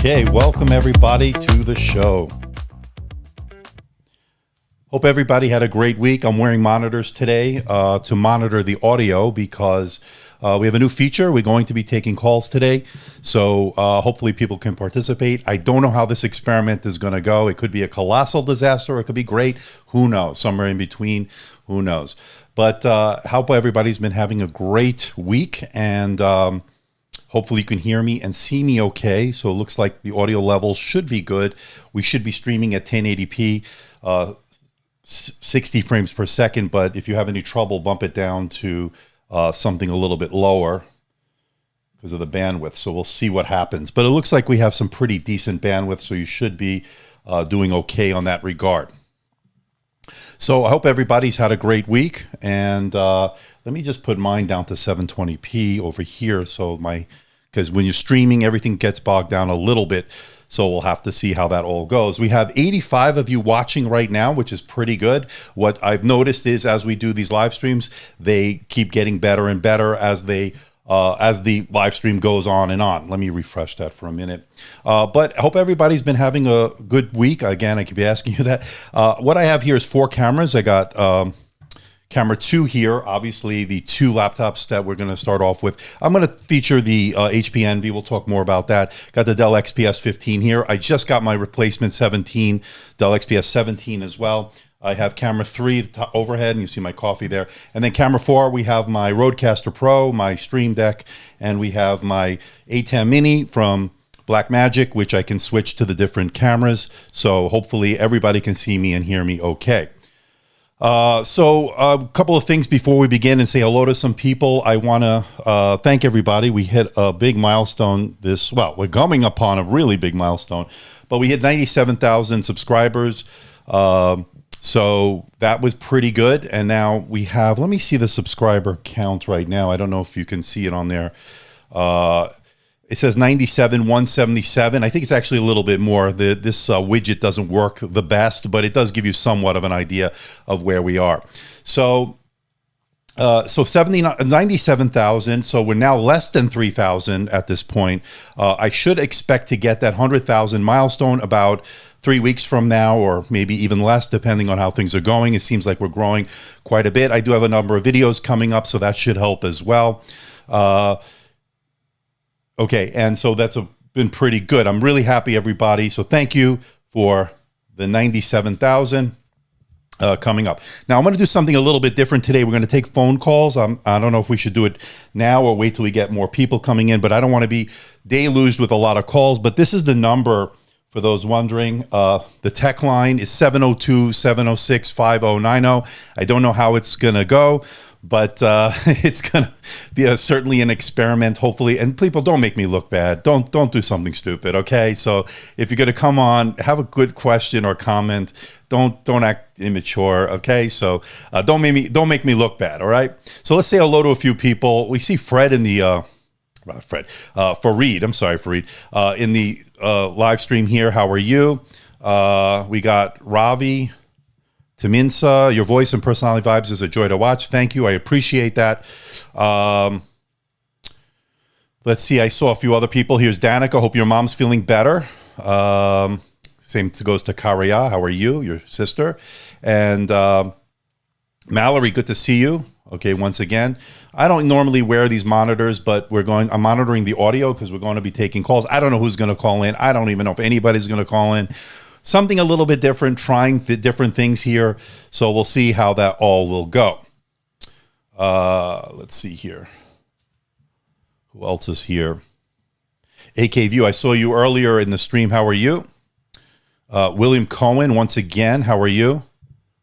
Okay, welcome everybody to the show. Hope everybody had a great week. I'm wearing monitors today to monitor the audio because we have a new feature. We're going to be taking calls today, so hopefully people can participate. I don't know how this experiment is going to go. It could be a colossal disaster. It could be great. Who knows? Somewhere in between. Who knows? But hope everybody's been having a great week, and hopefully you can hear me and see me okay. So it looks like the audio levels should be good. We should be streaming at 1080p, 60 frames per second. But if you have any trouble, bump it down to something a little bit lower because of the bandwidth. So we'll see what happens. But it looks like we have some pretty decent bandwidth, so you should be doing okay on that regard. So I hope everybody's had a great week. And let me just put mine down to 720p over here. So because when you're streaming, everything gets bogged down a little bit. So we'll have to see how that all goes. We have 85 of you watching right now, which is pretty good. What I've noticed is as we do these live streams, they keep getting better and better as the live stream goes on and on. Let me refresh that for a minute. But I hope everybody's been having a good week. Again, I could be asking you that. What I have here is 4 cameras. I got camera 2 here, obviously the 2 laptops that we're going to start off with. I'm going to feature the HP Envy. We'll talk more about that. Got the Dell XPS 15 here. I just got my replacement 17, Dell XPS 17 as well. I have camera 3 overhead, and you see my coffee there. And then camera 4, we have my Rodecaster Pro, my Stream Deck, and we have my A10 Mini from Blackmagic, which I can switch to the different cameras. So hopefully everybody can see me and hear me okay. So a couple of things before we begin and say hello to some people. I want to thank everybody. We hit a big milestone we're coming upon a really big milestone, but we hit 97,000 subscribers. So that was pretty good. And now we have, let me see the subscriber count right now. I don't know if you can see it on there. It says 97,177. I think it's actually a little bit more. This widget doesn't work the best, but it does give you somewhat of an idea of where we are. So 97,000. So we're now less than 3,000 at this point. I should expect to get that 100,000 milestone about 3 weeks from now, or maybe even less, depending on how things are going. It seems like we're growing quite a bit. I do have a number of videos coming up, so that should help as well. Okay, and so that's been pretty good. I'm really happy, everybody. So thank you for the 97,000 coming up. Now, I'm going to do something a little bit different today. We're going to take phone calls. I don't know if we should do it now or wait till we get more people coming in, but I don't want to be deluged with a lot of calls. But this is the number For those wondering, the tech line is 702-706-5090. I don't know how it's going to go, but it's going to be certainly an experiment, hopefully. And people, don't make me look bad. Don't do something stupid, okay? So if you're going to come on, have a good question or comment. Don't act immature, okay? So don't make me look bad, all right? So let's say hello to a few people. We see Fred in the Fareed. I'm sorry, Fareed. In the live stream here. How are you? We got Ravi. Taminsa, your voice and personality vibes is a joy to watch. Thank you. I appreciate that. Let's see. I saw a few other people. Here's Danica. Hope your mom's feeling better. Same goes to Karia. How are you? Your sister. And Mallory, good to see you. Okay, once again. I don't normally wear these monitors, but I'm monitoring the audio because we're going to be taking calls. I don't know who's going to call in. I don't even know if anybody's going to call in. Something a little bit different, trying different things here. So we'll see how that all will go. Let's see here. Who else is here? AK View, I saw you earlier in the stream. How are you? William Cohen, once again, how are you?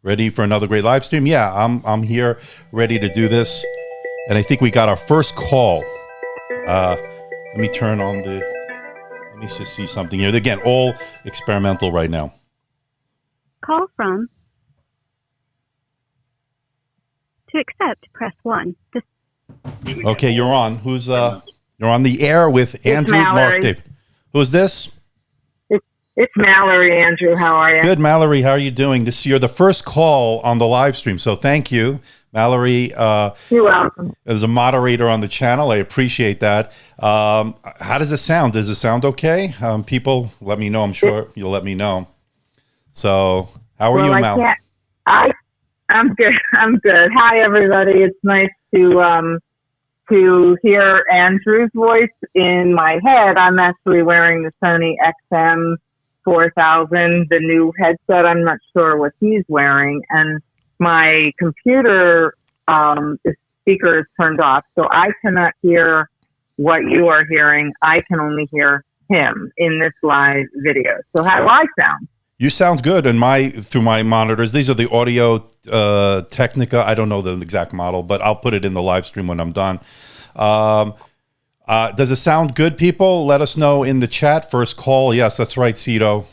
Ready for another great live stream? Yeah, I'm here, ready to do this. And I think we got our first call. Let me turn on the... Let me just see something here. Again, all experimental right now. Call from. To accept, press 1. Okay, you're on. Who's you're on the air with Andrew Mark Dave. Who's this? It's Mallory, Andrew. How are you? Good, Mallory. How are you doing? You're the first call on the live stream, so thank you. Mallory, you're welcome. As a moderator on the channel, I appreciate that. How does it sound? Does it sound okay? People, let me know. I'm sure you'll let me know. So, how are you, Mal? I'm good. I'm good. Hi, everybody. It's nice to hear Andrew's voice in my head. I'm actually wearing the Sony XM 4000, the new headset. I'm not sure what he's wearing, and my computer speaker is turned off, so I cannot hear what you are hearing. I can only hear him in this live video. So how do I sound? You sound good through my monitors. These are the Audio Technica. I don't know the exact model, but I'll put it in the live stream when I'm done. Does it sound good, people? Let us know in the chat. First call. Yes, that's right, Cito.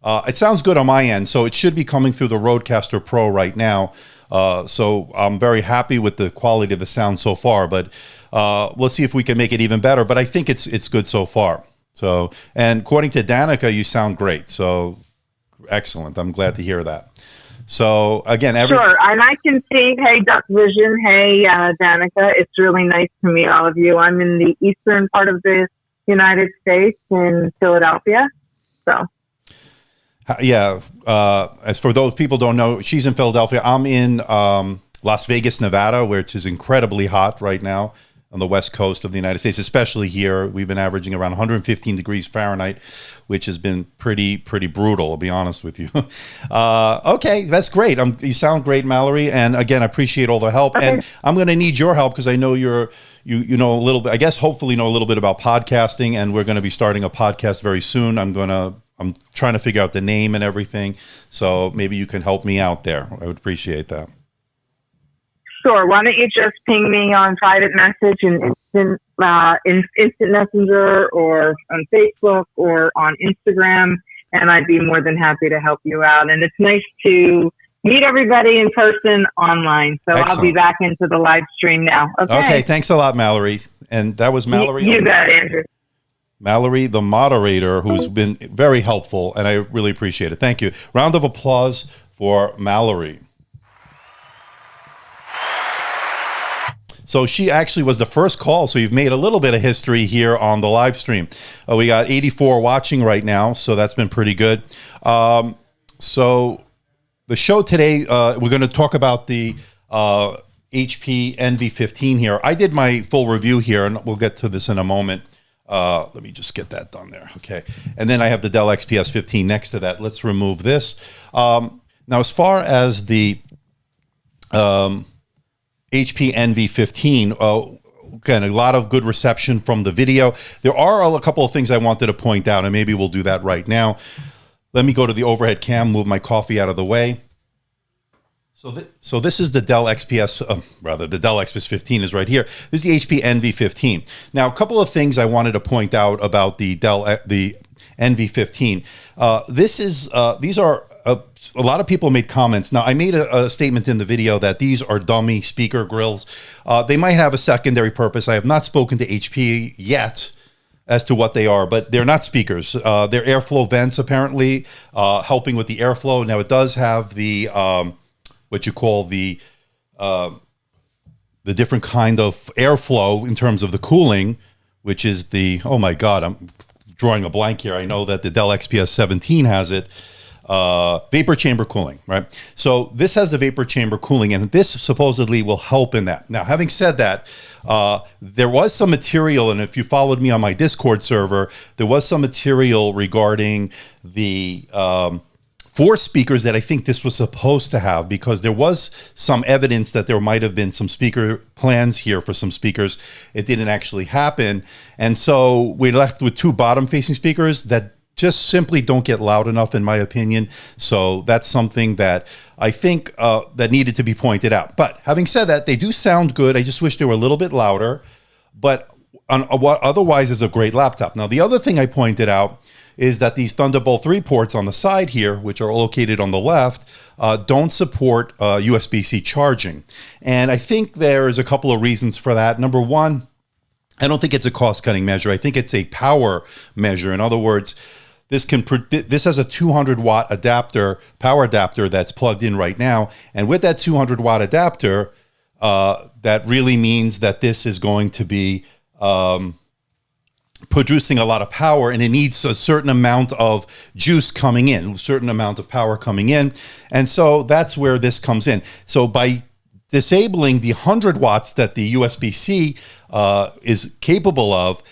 It sounds good on my end, so it should be coming through the Rodecaster Pro right now. So I'm very happy with the quality of the sound so far, but we'll see if we can make it even better. But I think it's good so far. So, and according to Danica, you sound great. So excellent. I'm glad to hear that. So again, sure, and I can see. Hey, Duck Vision. Hey, Danica. It's really nice to meet all of you. I'm in the eastern part of the United States in Philadelphia. So. Yeah. As for those people who don't know, she's in Philadelphia. I'm in Las Vegas, Nevada, which is incredibly hot right now on the west coast of the United States, especially here. We've been averaging around 115 degrees Fahrenheit, which has been pretty brutal, I'll be honest with you. Okay, that's great. You sound great, Mallory. And again, I appreciate all the help. Okay. And I'm going to need your help because I know you know a little bit, I guess hopefully know a little bit about podcasting, and we're going to be starting a podcast very soon. I'm trying to figure out the name and everything. So maybe you can help me out there. I would appreciate that. Sure. Why don't you just ping me on private message in instant messenger or on Facebook or on Instagram, and I'd be more than happy to help you out. And it's nice to meet everybody in person online. So excellent. I'll be back into the live stream now. Okay. Thanks a lot, Mallory. And that was Mallory. You bet, Andrew. Mallory, the moderator, who's been very helpful, and I really appreciate it. Thank you. Round of applause for Mallory. So she actually was the first call, so you've made a little bit of history here on the live stream. We got 84 watching right now, so that's been pretty good. So the show today, we're going to talk about the HP NV15 here. I did my full review here, and we'll get to this in a moment. Let me just get that done there. Okay. And then I have the Dell XPS 15 next to that. Let's remove this. Now, as far as the HP NV15, again, a lot of good reception from the video. There are a couple of things I wanted to point out, and maybe we'll do that right now. Let me go to the overhead cam, move my coffee out of the way. So this is the Dell XPS, the Dell XPS 15 is right here. This is the HP NV15. Now, a couple of things I wanted to point out about the the NV15. These are a lot of people made comments. Now, I made a statement in the video that these are dummy speaker grills. They might have a secondary purpose. I have not spoken to HP yet as to what they are, but they're not speakers. They're airflow vents, apparently, helping with the airflow. Now, it does have the what you call the different kind of airflow in terms of the cooling, which is the, oh my God, I'm drawing a blank here. I know that the Dell XPS 17 has it. Vapor chamber cooling, right? So this has the vapor chamber cooling, and this supposedly will help in that. Now, having said that, there was some material, and if you followed me on my Discord server, there was some material regarding the 4 speakers that I think this was supposed to have, because there was some evidence that there might have been some speaker plans here for some speakers. It didn't actually happen. And so we're left with 2 bottom-facing speakers that just simply don't get loud enough, in my opinion. So that's something that I think that needed to be pointed out. But having said that, they do sound good. I just wish they were a little bit louder. But on what otherwise is a great laptop. Now, the other thing I pointed out is that these Thunderbolt 3 ports on the side here, which are located on the left, don't support USB-C charging. And I think there's a couple of reasons for that. Number one, I don't think it's a cost-cutting measure. I think it's a power measure. In other words, this has a 200-watt adapter, power adapter that's plugged in right now. And with that 200-watt adapter, that really means that this is going to be producing a lot of power, and it needs a certain amount of juice coming in, a certain amount of power coming in. And so that's where this comes in. So by disabling the 100 watts that the USB-C is capable of,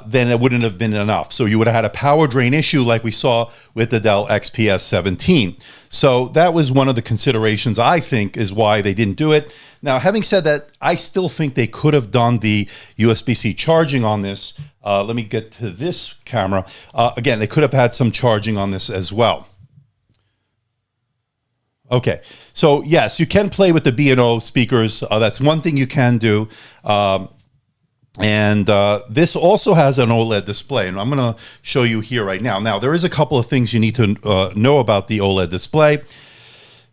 then it wouldn't have been enough. So you would have had a power drain issue like we saw with the Dell XPS 17. So that was one of the considerations, I think, is why they didn't do it. Now, having said that, I still think they could have done the USB-C charging on this. Let me get to this camera. Again, they could have had some charging on this as well. Okay, so yes, you can play with the B&O speakers. That's one thing you can do. And this also has an OLED display, and I'm going to show you here right now. Now, there is a couple of things you need to know about the OLED display.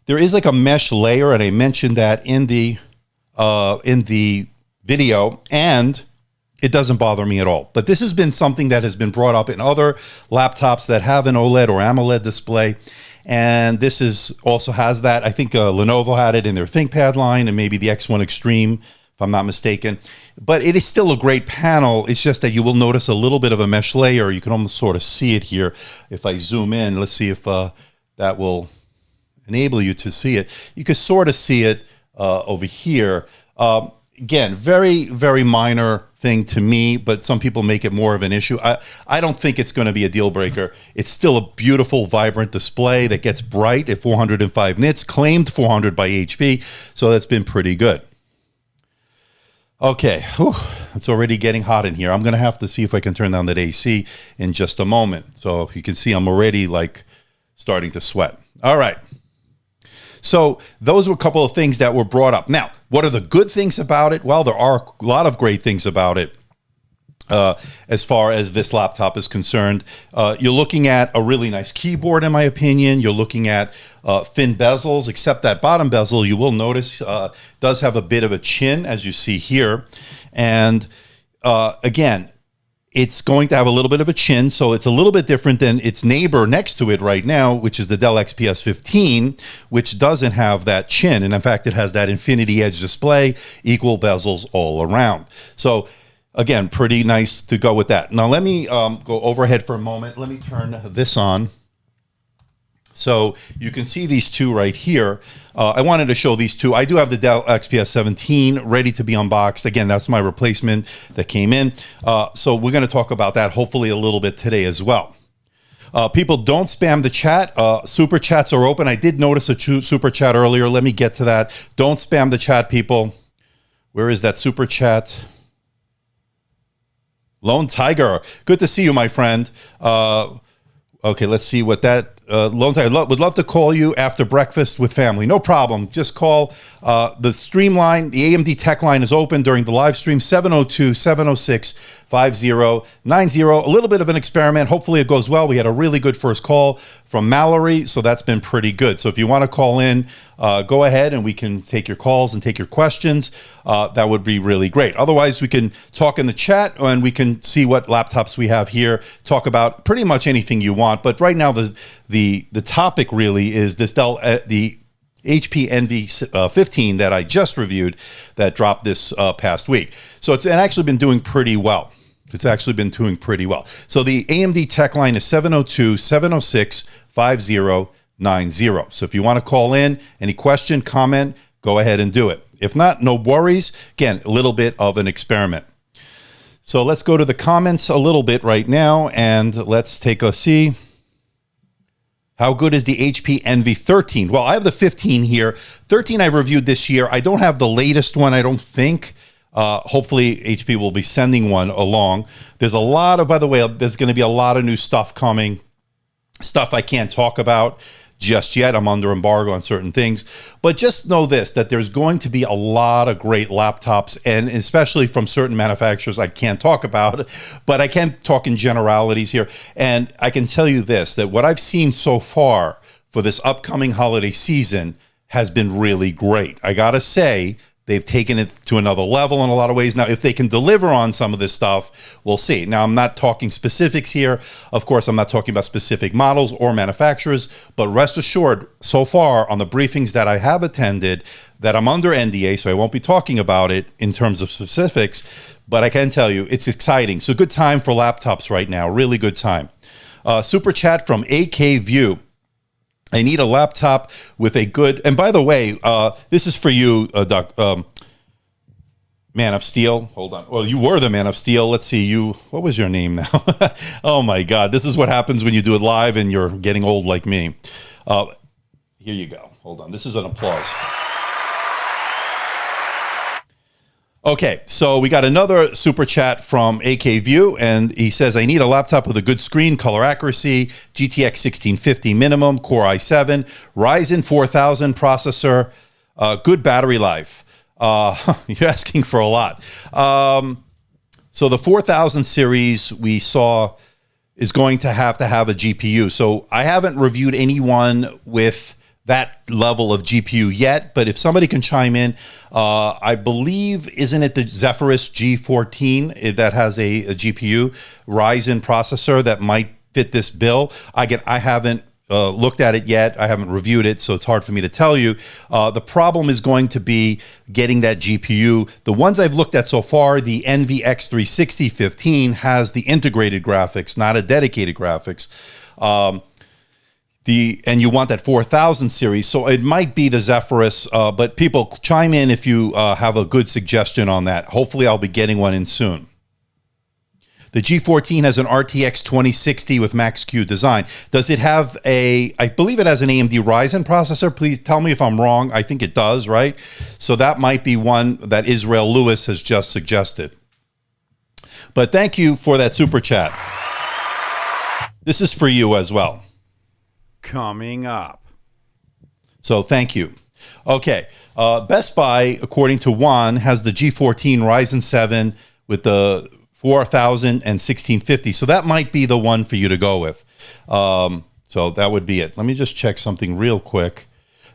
There is like a mesh layer, and I mentioned that in the video, and it doesn't bother me at all. But this has been something that has been brought up in other laptops that have an OLED or AMOLED display, and this is also has that. I think Lenovo had it in their ThinkPad line, and maybe the X1 Extreme, if I'm not mistaken. But it is still a great panel. It's just that you will notice a little bit of a mesh layer. You can almost sort of see it here. If I zoom in, let's see if that will enable you to see it. You can sort of see it over here. Again, very, very minor thing to me, but some people make it more of an issue. I don't think it's going to be a deal breaker. It's still a beautiful, vibrant display that gets bright at 405 nits, claimed 400 by HP, so that's been pretty good. Okay, it's already getting hot in here. I'm going to have to see if I can turn down that AC in just a moment. So you can see I'm already like starting to sweat. All right. So those were a couple of things that were brought up. Now, what are the good things about it? Well, there are a lot of great things about it as far as this laptop is concerned. You're looking at a really nice keyboard, in my opinion. You're looking at thin bezels, except that bottom bezel, you will notice, does have a bit of a chin, as you see here. And again, it's going to have a little bit of a chin, so it's a little bit different than its neighbor next to it right now, which is the Dell XPS 15, which doesn't have that chin. And in fact, it has that infinity edge display, equal bezels all around. So again, pretty nice to go with that. Now let me go overhead for a moment. Let me turn this on. So you can see these two right here. I wanted to show these two. I do have the Dell XPS 17 ready to be unboxed. Again, that's my replacement that came in. So we're going to talk about that hopefully a little bit today as well. People, don't spam the chat. Super chats are open. I did notice a super chat earlier. Let me get to that. Don't spam the chat, people. Where is that super chat? Lone Tiger, good to see you, my friend. Okay, let's see what that Lone Tiger would love to call you after breakfast with family. No problem. Just call the Streamline. The AMD TechLine is open during the live stream, 702-706-5090. A little bit of an experiment. Hopefully it goes well. We had a really good first call from Mallory, so that's been pretty good. So if you want to call in, go ahead and we can take your calls and take your questions. That would be really great. Otherwise, we can talk in the chat and we can see what laptops we have here, talk about pretty much anything you want. But right now, the topic really is this Dell, the HP Envy 15 that I just reviewed that dropped this past week. So it's actually been doing pretty well. It's actually been doing pretty well. So the AMD TechLine is 702-706-5090. So if you want to call in, any question, comment, go ahead and do it. If not, no worries. Again, a little bit of an experiment. So let's go to the comments a little bit right now, and let's take a see. How good is the HP Envy 13? Well, I have the 15 here. 13 I've reviewed this year. I don't have the latest one, I don't think. Hopefully HP will be sending one along. There's a lot of, by the way, there's going to be a lot of new stuff coming. Stuff I can't talk about just yet. I'm under embargo on certain things. But just know this, that there's going to be a lot of great laptops, and especially from certain manufacturers I can't talk about, but I can talk in generalities here. And I can tell you this, that what I've seen so far for this upcoming holiday season has been really great. I got to say, they've taken it to another level in a lot of ways. Now, if they can deliver on some of this stuff, we'll see. Now, I'm not talking specifics here. Of course, I'm not talking about specific models or manufacturers, but rest assured, so far on the briefings that I have attended, that I'm under NDA, so I won't be talking about it in terms of specifics, but I can tell you it's exciting. So good time for laptops right now, really good time. Super chat from AK View. I need a laptop with a good, and by the way, this is for you, Doc, Man of Steel. Hold on. Well, you were the Man of Steel. Let's see, what was your name now? Oh my God, this is what happens when you do it live and you're getting old like me. Here you go. Hold on. This is an applause. Okay, so we got another super chat from AK View, and he says, I need a laptop with a good screen, color accuracy, GTX 1650 minimum, Core i7, Ryzen 4000 processor, good battery life. You're asking for a lot. So the 4000 series we saw is going to have a GPU. So I haven't reviewed anyone with that level of GPU yet, but if somebody can chime in, I believe, isn't it the Zephyrus G14 that has a GPU Ryzen processor that might fit this bill? I haven't looked at it yet. I haven't reviewed it, so it's hard for me to tell you. The problem is going to be getting that GPU. The ones I've looked at so far, the Envy X360 15 has the integrated graphics, not a dedicated graphics. And you want that 4000 series, so it might be the Zephyrus, but people chime in if you have a good suggestion on that. Hopefully I'll be getting one in soon. The G14 has an RTX 2060 with Max-Q design. Does it have I believe it has an AMD Ryzen processor. Please tell me if I'm wrong. I think it does, right? So that might be one that Israel Lewis has just suggested. But thank you for that super chat. This is for you as well. Coming up. So thank you. Okay. Best Buy, according to Juan, has the G14 Ryzen 7 with the 4000 and 1650. So that might be the one for you to go with. So that would be it. Let me just check something real quick.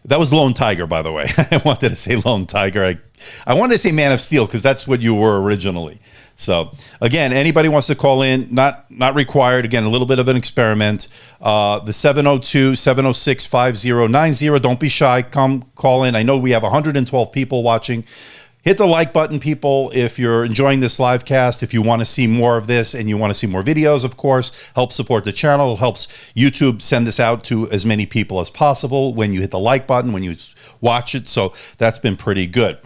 That was Lone Tiger, by the way. I wanted to say Lone Tiger. I wanted to say Man of Steel because that's what you were originally. So again, anybody wants to call in, not required. Again, a little bit of an experiment. The 702-706-5090. Don't be shy. Come call in. I know we have 112 people watching. Hit the like button, people, if you're enjoying this live cast. If you want to see more of this and you want to see more videos, of course, help support the channel. It helps YouTube send this out to as many people as possible when you hit the like button, when you watch it. So that's been pretty good.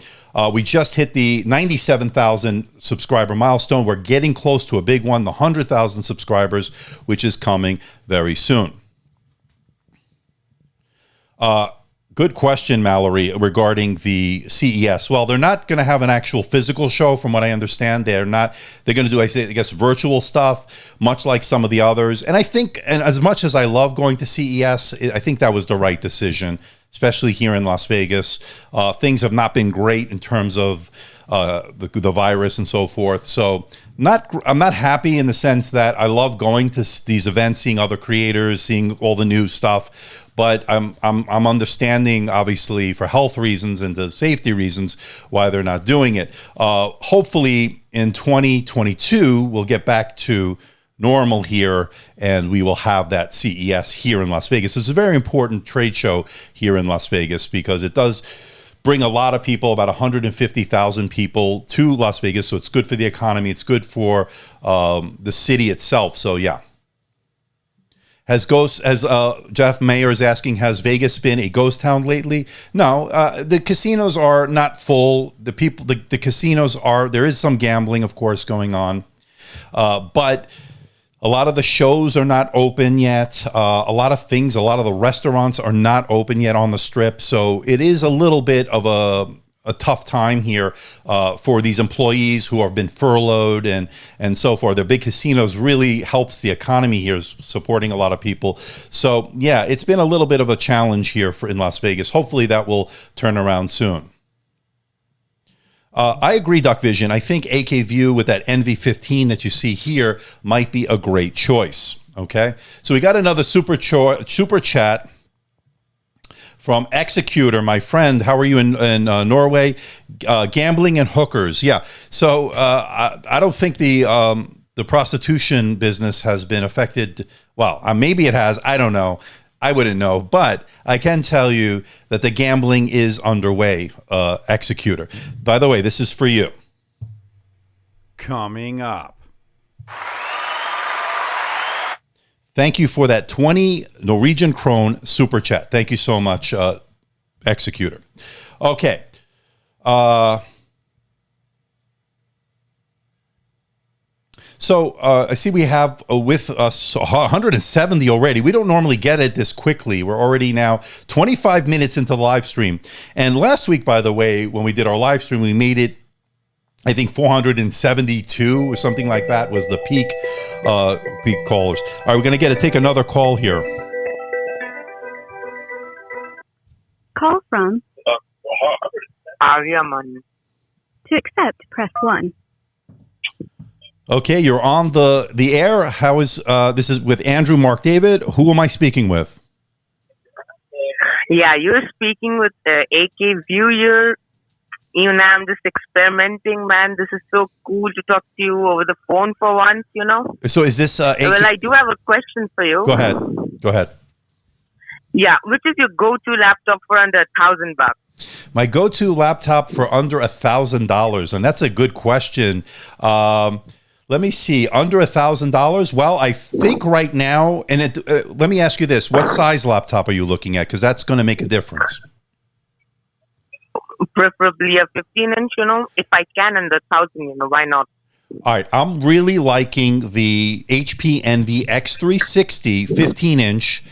We just hit the 97,000 subscriber milestone. We're getting close to a big one, the 100,000 subscribers, which is coming very soon. Good question, Mallory, regarding the CES. Well, they're not going to have an actual physical show, from what I understand. They're going to do, I guess, virtual stuff, much like some of the others. And I think, and as much as I love going to CES, I think that was the right decision, especially here in Las Vegas. Things have not been great in terms of the virus and so forth. So I'm not happy in the sense that I love going to these events, seeing other creators, seeing all the new stuff. But I'm understanding, obviously, for health reasons and to safety reasons, why they're not doing it. Hopefully, in 2022, we'll get back to normal here, and we will have that CES here in Las Vegas. It's a very important trade show here in Las Vegas because it does bring a lot of people, about 150,000 people to Las Vegas. So it's good for the economy. It's good for the city itself. So, yeah. Jeff Mayer is asking, has Vegas been a ghost town lately? No, the casinos are not full. The casinos are, there is some gambling, of course, going on. But a lot of the shows are not open yet. A lot of the restaurants are not open yet on the Strip. So it is a little bit of a tough time here for these employees who have been furloughed and so forth. The big casinos really helps the economy here, supporting a lot of people. So yeah, it's been a little bit of a challenge here in Las Vegas. Hopefully that will turn around soon. I agree, Duck Vision. I think AK View with that NV15 that you see here might be a great choice. Okay, so we got another super chat from Executor, my friend. How are you in Norway? Gambling and hookers. Yeah. So I don't think the prostitution business has been affected. Well, maybe it has. I don't know. I wouldn't know. But I can tell you that the gambling is underway, Executor. By the way, this is for you. Coming up. Thank you for that 20 Norwegian krone super chat. Thank you so much, Executor. Okay. So I see we have with us 170 already. We don't normally get it this quickly. We're already now 25 minutes into the live stream. And last week, by the way, when we did our live stream, we made it, I think 472 or something like that was the peak callers. All right, we're going to take another call here. Call from Aryaman. To accept, press 1. Okay, you're on the air. How is this is with Andrew Mark David. Who am I speaking with? Yeah, you're speaking with AK Viewer. Even I'm just experimenting, man. This is so cool to talk to you over the phone for once, you know. So is this AK? Well, I do have a question for you. Go ahead. Yeah, which is your go-to laptop for under $1,000? My go-to laptop for under $1,000, and that's a good question. Let me see, under $1,000. Well, I think right now, and let me ask you this: what size laptop are you looking at? Because that's going to make a difference. Preferably a 15-inch, you know, if I can, and the 1,000, you know, why not? All right, I'm really liking the HP Envy X360 15-inch.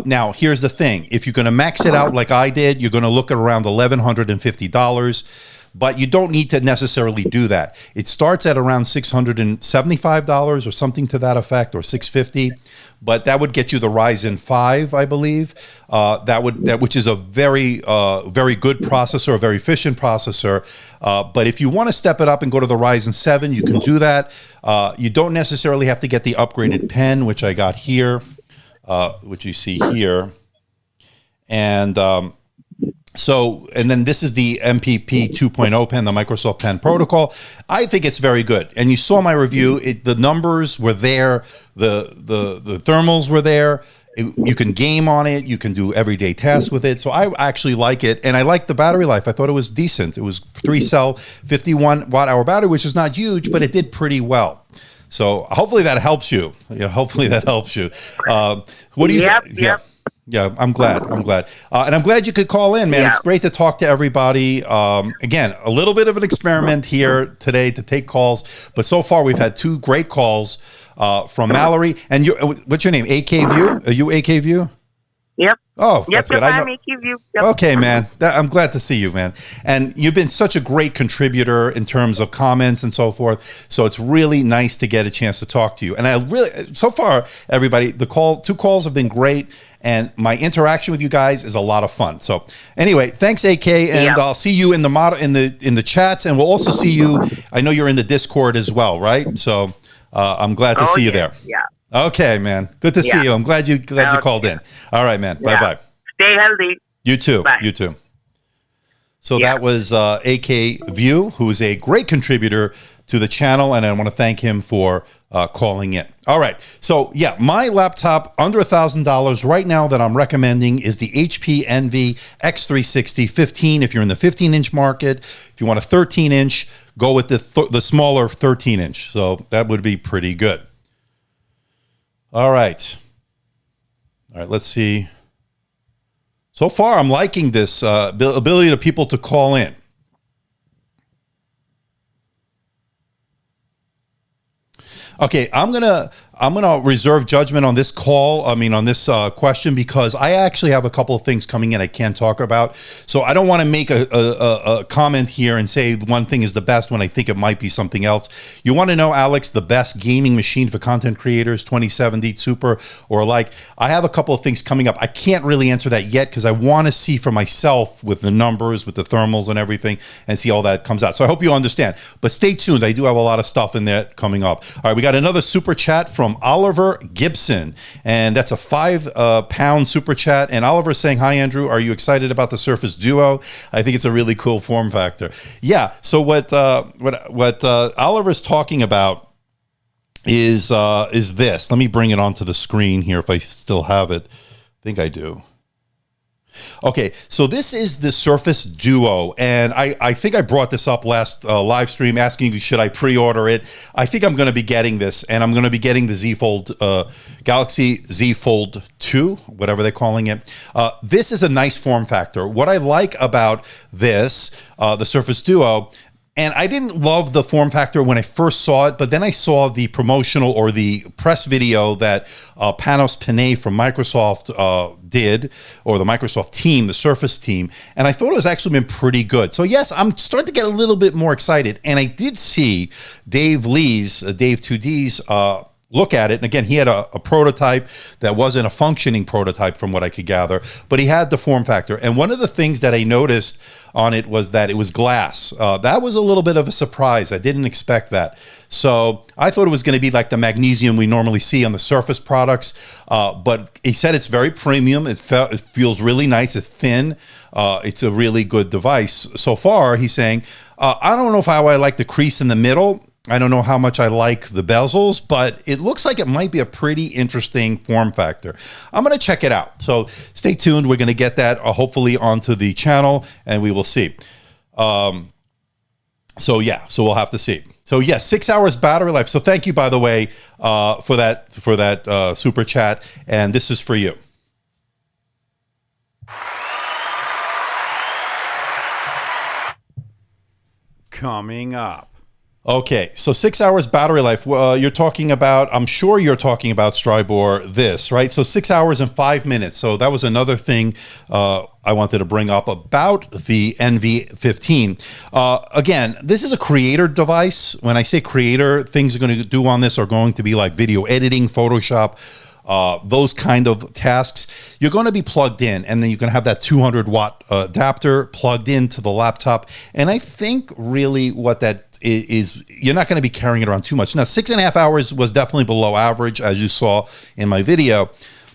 Now, here's the thing. If you're going to max it out like I did, you're going to look at around $1,150. But you don't need to necessarily do that. It starts at around $675 or something to that effect, or $650. But that would get you the Ryzen 5, I believe. Which is a very good processor, a very efficient processor. But if you want to step it up and go to the Ryzen 7, you can do that. You don't necessarily have to get the upgraded pen, which I got here, which you see here, and then this is the MPP 2.0 pen, the Microsoft Pen Protocol. I think it's very good. And you saw my review. The numbers were there. The thermals were there. You can game on it. You can do everyday tasks with it. So I actually like it. And I like the battery life. I thought it was decent. It was 3-cell, 51 watt-hour battery, which is not huge, but it did pretty well. So hopefully that helps you. Yeah, hopefully that helps you. What do you think? Yep. Yeah, I'm glad. And I'm glad you could call in, man. Yeah. It's great to talk to everybody. Again, a little bit of an experiment here today to take calls. But so far, we've had 2 great calls from Mallory. And what's your name? AK View? Are you AK View? Yep. Oh, Yep, that's good. I know. Yep. Okay, man. I'm glad to see you, man. And you've been such a great contributor in terms of comments and so forth. So it's really nice to get a chance to talk to you. And I really, so far, everybody, two calls have been great. And my interaction with you guys is a lot of fun. So anyway, thanks, AK, and I'll see you in the chats, and we'll also see you. I know you're in the Discord as well, right? So I'm glad to see you there. Yeah. Okay, man. Good to see you. I'm glad you called in. All right, man. Yeah. Bye-bye. Stay healthy. You too. Bye. You too. So that was AK View, who is a great contributor to the channel, and I want to thank him for calling in. All right. So, yeah, my laptop under $1,000 right now that I'm recommending is the HP Envy X360 15. If you're in the 15-inch market, if you want a 13-inch, go with the smaller 13-inch. So that would be pretty good. All right. All right, let's see. So far, I'm liking this ability of people to call in. Okay, I'm gonna reserve judgment on this call. I mean, on this question, because I actually have a couple of things coming in I can't talk about. So I don't want to make a comment here and say one thing is the best when I think it might be something else. You want to know, Alex, the best gaming machine for content creators, 2070 Super or like? I have a couple of things coming up. I can't really answer that yet because I want to see for myself with the numbers, with the thermals and everything, and see all that comes out. So I hope you understand. But stay tuned. I do have a lot of stuff in there coming up. All right, we got another super chat from Oliver Gibson, and that's a £5 super chat. And Oliver's saying, "Hi Andrew, are you excited about the Surface Duo? I think it's a really cool form factor." Yeah. So what Oliver's talking about is this. Let me bring it onto the screen here if I still have it. I think I do. Okay, so this is the Surface Duo, and I think I brought this up last live stream asking you, should I pre-order it? I think I'm going to be getting this, and I'm going to be getting the Z Fold, Galaxy Z Fold 2, whatever they're calling it. This is a nice form factor. What I like about this, the Surface Duo, and I didn't love the form factor when I first saw it, but then I saw the promotional or the press video that Panos Panay from Microsoft did, or the Microsoft team, the Surface team, and I thought it was actually been pretty good. So yes, I'm starting to get a little bit more excited, and I did see Dave Lee's, Dave 2D's look at it. And again, he had a prototype that wasn't a functioning prototype from what I could gather, but he had the form factor. And one of the things that I noticed on it was that it was glass. That was a little bit of a surprise. I didn't expect that. So I thought it was going to be like the magnesium we normally see on the Surface products. But he said it's very premium. It feels really nice. It's thin. It's a really good device. So far, he's saying, I don't know how I like the crease in the middle. I don't know how much I like the bezels, but it looks like it might be a pretty interesting form factor. I'm going to check it out. So stay tuned. We're going to get that hopefully onto the channel, and we will see. So we'll have to see. So yes, 6 hours battery life. So thank you, by the way, for that super chat. And this is for you. Coming up. Okay, so 6 hours battery life. You're talking about, I'm sure you're talking about, Strybor, this, right? So 6 hours and 5 minutes. So that was another thing I wanted to bring up about the NV15. Again, this is a creator device. When I say creator, things are going to do on this are going to be like video editing, Photoshop, those kind of tasks. You're going to be plugged in, and then you can have that 200-watt adapter plugged into the laptop. And I think really what that is, you're not going to be carrying it around too much. Now, 6.5 hours was definitely below average, as you saw in my video.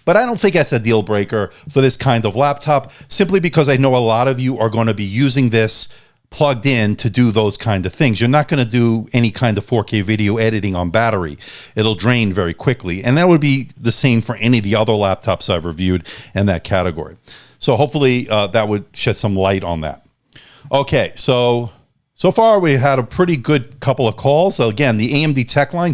But I don't think that's a deal breaker for this kind of laptop, simply because I know a lot of you are going to be using this plugged in to do those kind of things. You're not going to do any kind of 4K video editing on battery. It'll drain very quickly. And that would be the same for any of the other laptops I've reviewed in that category. So hopefully that would shed some light on that. Okay, so far we had a pretty good couple of calls. So again, the AMD TechLine,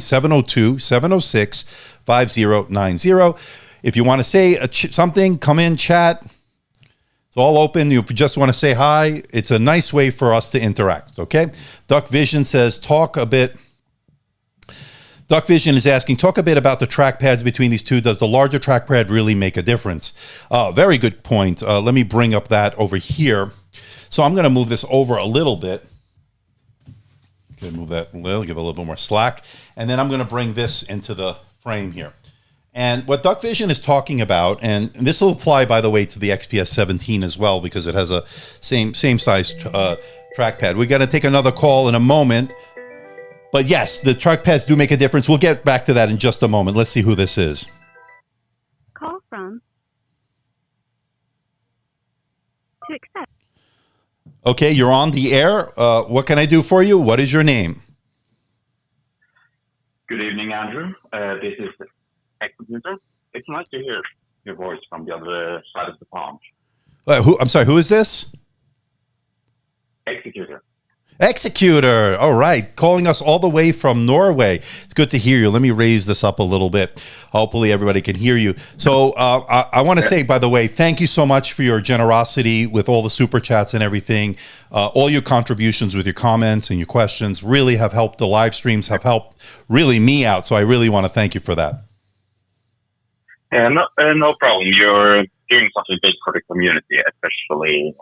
702-706-5090. If you want to say something, come in, chat. It's all open. If you just want to say hi, it's a nice way for us to interact, okay? Duck Vision says, talk a bit Duck Vision is asking, talk a bit about the trackpads between these two. Does the larger trackpad really make a difference? Very good point. Let me bring up that over here. So I'm going to move this over a little bit. Okay, move that a little, give it a little bit more slack. And then I'm going to bring this into the frame here. And what Duck Vision is talking about, and this will apply, by the way, to the XPS 17 as well, because it has a same size trackpad. We're going to take another call in a moment. But yes, the trackpads do make a difference. We'll get back to that in just a moment. Let's see who this is. Call from. To accept. Okay, you're on the air. What can I do for you? What is your name? Good evening, Andrew. This is Executor. It's nice to hear your voice from the other side of the pond. I'm sorry, who is this? Executor. Executor. All right. Calling us all the way from Norway. It's good to hear you. Let me raise this up a little bit. Hopefully everybody can hear you. So I want to say, by the way, thank you so much for your generosity with all the super chats and everything. All your contributions with your comments and your questions really have helped. The live streams have helped really me out. So I really want to thank you for that. Yeah, no problem. You're doing something big for the community, especially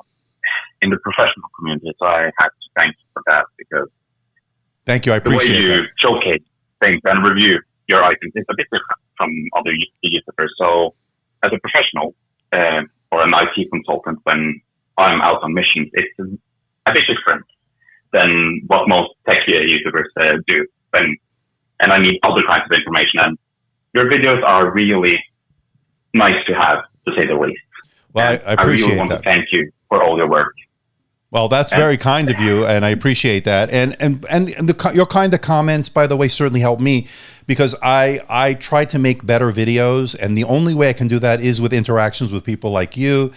in the professional community, so I have to thank you for that, because thank you, I appreciate the way you showcase things and review your items is a bit different from other YouTubers. So as a professional or an IT consultant, when I'm out on missions, it's a bit different than what most tech YouTubers do. And I need other kinds of information, and your videos are really nice to have, to say the least. Well, I appreciate really want that. to thank you for all your work. Well, that's very kind of you, and I appreciate that. And your kind of comments, by the way, certainly help me, because I try to make better videos, and the only way I can do that is with interactions with people like you,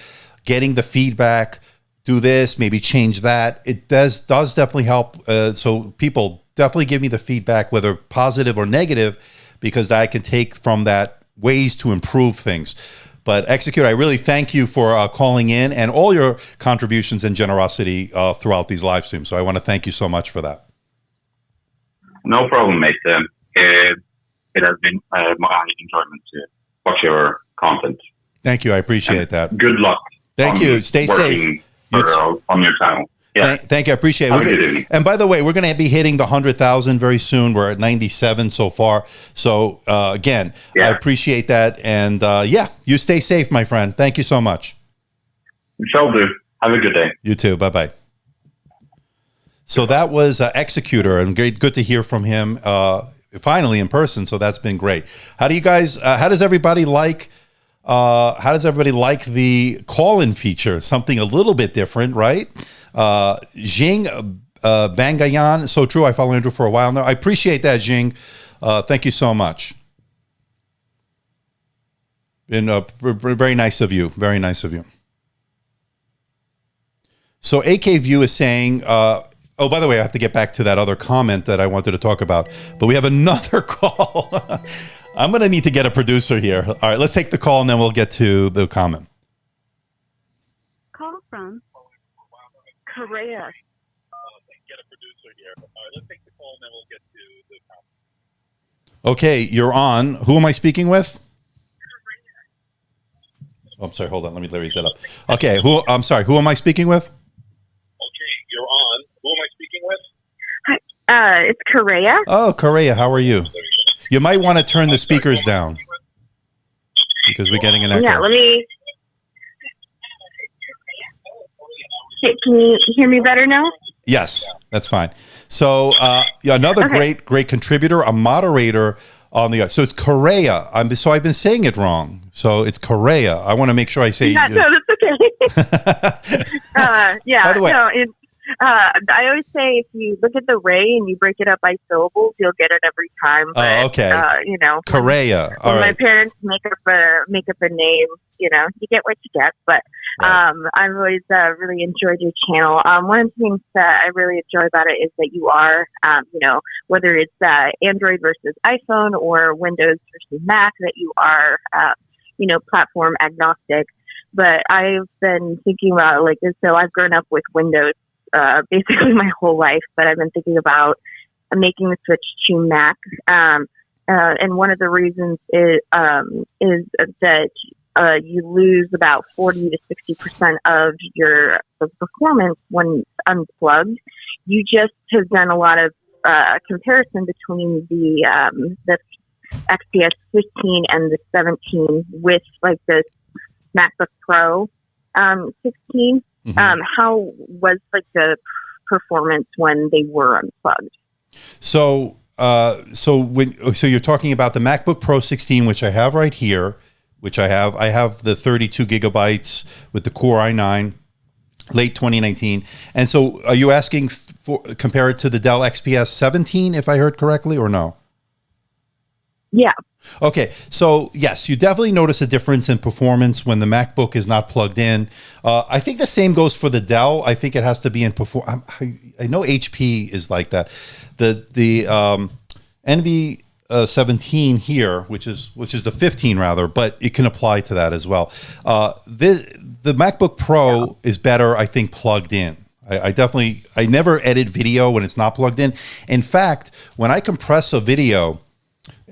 getting the feedback, do this, maybe change that. It does definitely help. So people definitely give me the feedback, whether positive or negative, because I can take from that ways to improve things. But Execute, I really thank you for calling in and all your contributions and generosity throughout these live streams. So I want to thank you so much for that. No problem, mate. It has been my enjoyment to watch your content. Thank you. I appreciate that. Good luck. Thank you. Stay safe. On your channel. Yeah. Thank you. I appreciate it. And by the way, we're going to be hitting the 100,000 very soon. We're at 97 so far. So again, I appreciate that. And you stay safe, my friend. Thank you so much. Shall do. Have a good day. You too. Bye-bye. So that was Executor, and good to hear from him finally in person. So that's been great. How do you guys, how does everybody like the call-in feature? Something a little bit different, right? Jing Bangayan, so true. I follow Andrew for a while now. I appreciate that, Jing. Thank you so much. Been very nice of you. Very nice of you. So AK View is saying, oh, by the way, I have to get back to that other comment that I wanted to talk about, but we have another call. I'm going to need to get a producer here. All right, let's take the call and then we'll get to the comment. Call from. Korea. Okay, you're on. Who am I speaking with? Oh, I'm sorry. Hold on. Let me raise that up. Okay. I'm sorry. Who am I speaking with? Okay, you're on. Who am I speaking with? Hi, it's Korea. Oh, Korea. How are you? You might want to turn the speakers down because we're getting an echo. Yeah, let me. Can you hear me better now? Yes, that's fine. So another great contributor, a moderator on the. So it's Korea. So I've been saying it wrong. So it's Korea. I want to make sure I say. Yeah, no, that's okay. Yeah. By the way, no, I always say if you look at the ray and you break it up by syllables, you'll get it every time. But, okay. Korea. When my parents make up a name, you get what you get. But I've always really enjoyed your channel. One of the things that I really enjoy about it is that you are, whether it's Android versus iPhone or Windows versus Mac, that you are, platform agnostic. But I've been thinking about so I've grown up with Windows basically my whole life, but I've been thinking about making the switch to Mac. and one of the reasons is that you lose about 40 to 60% of your performance when unplugged. You just have done a lot of comparison between the XPS 15 and the 17 with like the MacBook Pro 16. How was like the performance when they were unplugged? So you're talking about the MacBook Pro 16, which I have right here, I have the 32 gigabytes with the Core i9, late 2019. And so are you asking for compare it to the Dell XPS 17, if I heard correctly, or no? Yeah. Okay, so yes, you definitely notice a difference in performance when the MacBook is not plugged in. I think the same goes for the Dell. I think it has to be in I know HP is like that. The NV 17 here, which is the 15 rather, but it can apply to that as well. The MacBook Pro is better, I think, plugged in. I never edit video when it's not plugged in. In fact, when I compress a video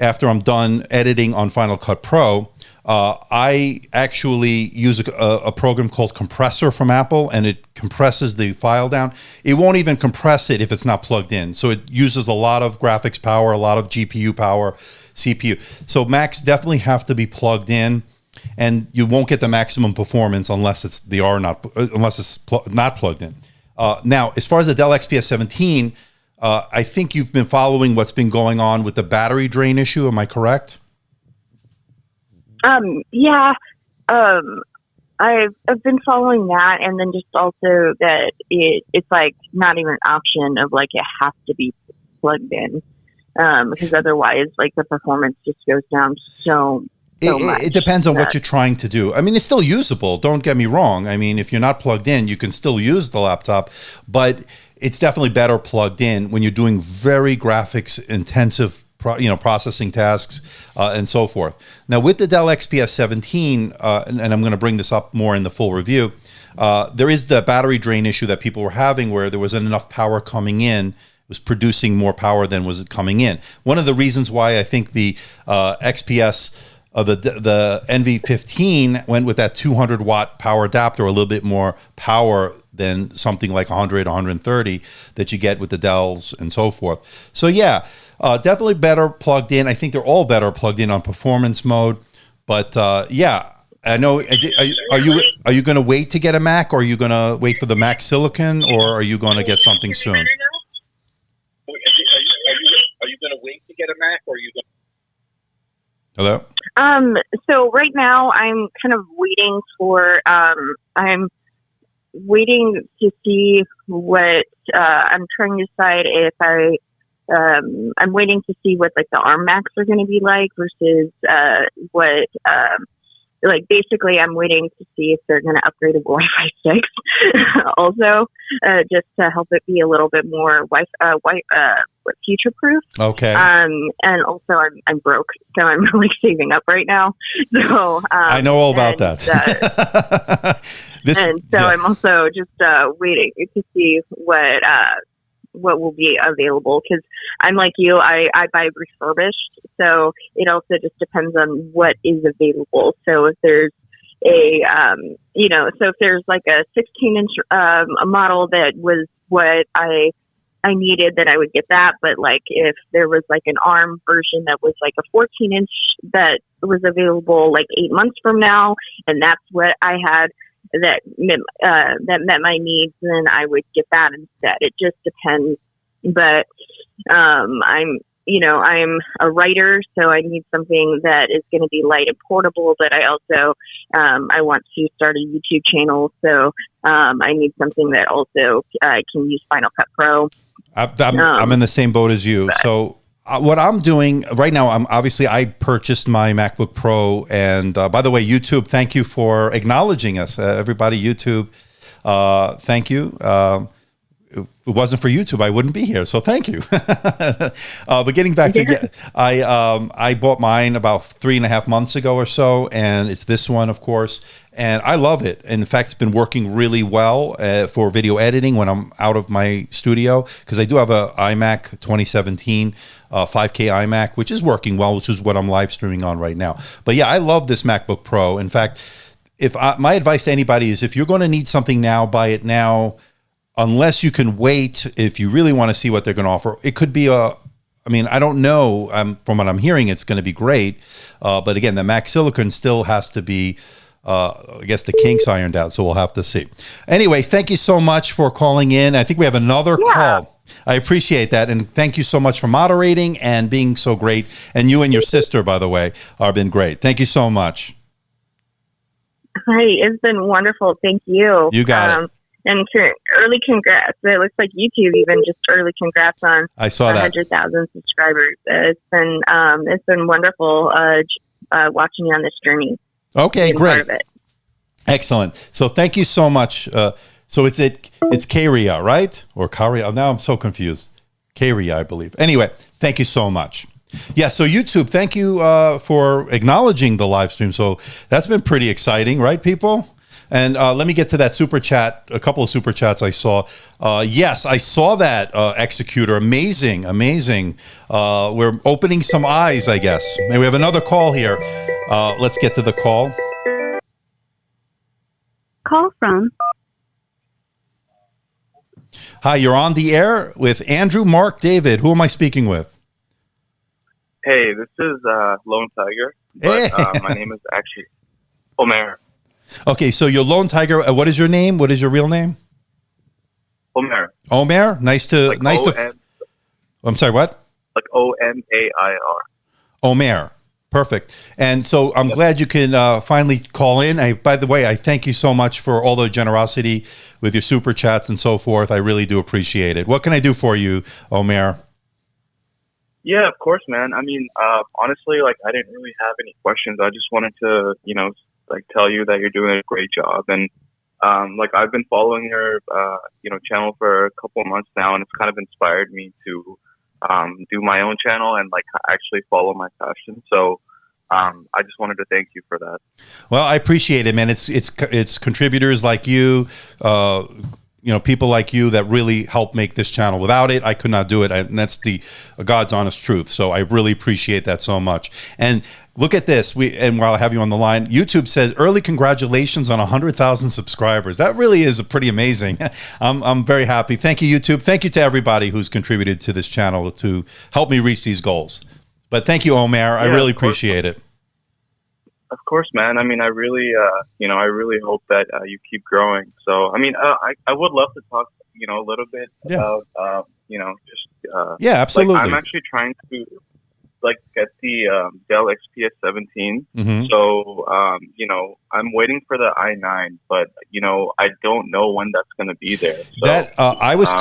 after I'm done editing on Final Cut Pro, I actually use a program called Compressor from Apple, and it compresses the file down. It won't even compress it if it's not plugged in. So it uses a lot of graphics power, a lot of GPU power, CPU. So Macs definitely have to be plugged in, and you won't get the maximum performance unless it's not plugged in. Now, as far as the Dell XPS 17, I think you've been following what's been going on with the battery drain issue. Am I correct? Yeah. I've been following that, and then just also that it's like not even an option of like it has to be plugged in, because otherwise like the performance just goes down so much. It depends on what you're trying to do. I mean, it's still usable. Don't get me wrong. I mean, if you're not plugged in, you can still use the laptop, but it's definitely better plugged in when you're doing very graphics intensive processing tasks and so forth. Now with the Dell XPS 17, and I'm going to bring this up more in the full review, there is the battery drain issue that people were having where there wasn't enough power coming in. It was producing more power than was coming in. One of the reasons why I think the XPS the NV15 went with that 200 watt power adapter, a little bit more power than something like 100, 130 that you get with the Dells and so forth. So yeah, definitely better plugged in. I think they're all better plugged in on performance mode. But yeah, I know. Are you going to wait to get a Mac, or are you going to wait for the Mac Silicon, or are you going to get something soon? Are you going to wait to get a Mac, or are you going? Hello. So right now I'm kind of waiting for. I'm waiting to see what I'm trying to decide if I'm waiting to see what like the ARM Macs are going to be like versus what like basically I'm waiting to see if they're going to upgrade to Wi-Fi 6 also just to help it be a little bit more future proof. Okay. And also I'm broke, so I'm really saving up right now. So I know all about that. I'm also just waiting to see what will be available, because I'm like you, I buy refurbished, so it also just depends on what is available. So if there's if there's like a 16-inch a model that was what I needed, then I would get that. But like if there was like an ARM version that was like a 14-inch that was available like 8 months from now, and that's what I had that met my needs, then I would get that instead. It just depends. But I'm a writer, so I need something that is going to be light and portable. But I also I want to start a YouTube channel, so I need something that also can use Final Cut Pro. I'm in the same boat as you. So what I'm doing right now, I purchased my MacBook Pro, and by the way, YouTube, thank you for acknowledging us, everybody. YouTube, thank you. if it wasn't for YouTube, I wouldn't be here. So thank you. But getting back to, I bought mine about 3.5 months ago or so, and it's this one, of course, and I love it. In fact, it's been working really well for video editing when I'm out of my studio, because I do have a iMac 2017 5K iMac, which is working well, which is what I'm live streaming on right now. But yeah, I love this MacBook Pro. In fact, my advice to anybody is, if you're going to need something now, buy it now. Unless you can wait, if you really want to see what they're going to offer. It could be I don't know. From what I'm hearing, it's going to be great. But again, the Mac Silicon still has to be, I guess, the kinks ironed out. So we'll have to see. Anyway, thank you so much for calling in. I think we have another call. I appreciate that. And thank you so much for moderating and being so great. And you and your sister, by the way, have been great. Thank you so much. Hi, it's been wonderful. Thank you. You got it. And early congrats. It looks like YouTube even just early congrats on I saw that 100,000 subscribers. It's been wonderful watching you on this journey. Okay, great. Part of it. Excellent. So thank you so much. So it's Karia, right? Or Karia? Now I'm so confused. Karia, I believe. Anyway, thank you so much. Yeah, so YouTube, thank you for acknowledging the live stream. So that's been pretty exciting, right, people? And let me get to that super chat, a couple of super chats I saw. Yes, I saw that, Executor. Amazing, amazing. We're opening some eyes, I guess. Maybe we have another call here. Let's get to the call. Call from. Hi, you're on the air with Andrew, Mark, David. Who am I speaking with? Hey, this is Lone Tiger. But, my name is actually Omer. Okay, so you're Lone Tiger. What is your name? What is your real name? Omer. Omer. Nice to. I'm sorry. What? Like OMAIR. Omer. Perfect. And so I'm glad you can finally call in. By the way, I thank you so much for all the generosity with your super chats and so forth. I really do appreciate it. What can I do for you, Omer? Yeah, of course, man. I mean, honestly, like, I didn't really have any questions. I just wanted to, tell you that you're doing a great job. And, I've been following your, channel for a couple of months now, and it's kind of inspired me to do my own channel and, actually follow my passion. So I just wanted to thank you for that. Well, I appreciate it, man. It's contributors like you, people like you that really help make this channel. Without it, I could not do it. And that's the God's honest truth. So I really appreciate that so much. And look at this. While I have you on the line, YouTube says early congratulations on 100,000 subscribers. That really is pretty amazing. I'm very happy. Thank you, YouTube. Thank you to everybody who's contributed to this channel to help me reach these goals. But thank you, Omer. I really appreciate it. Of course, man. I mean, I really hope that you keep growing. So, I mean, I would love to talk, a little bit about, yeah, absolutely. I'm actually trying to, get the Dell XPS 17. Mm-hmm. So, I'm waiting for the i9, but, I don't know when that's going to be there. So, that I was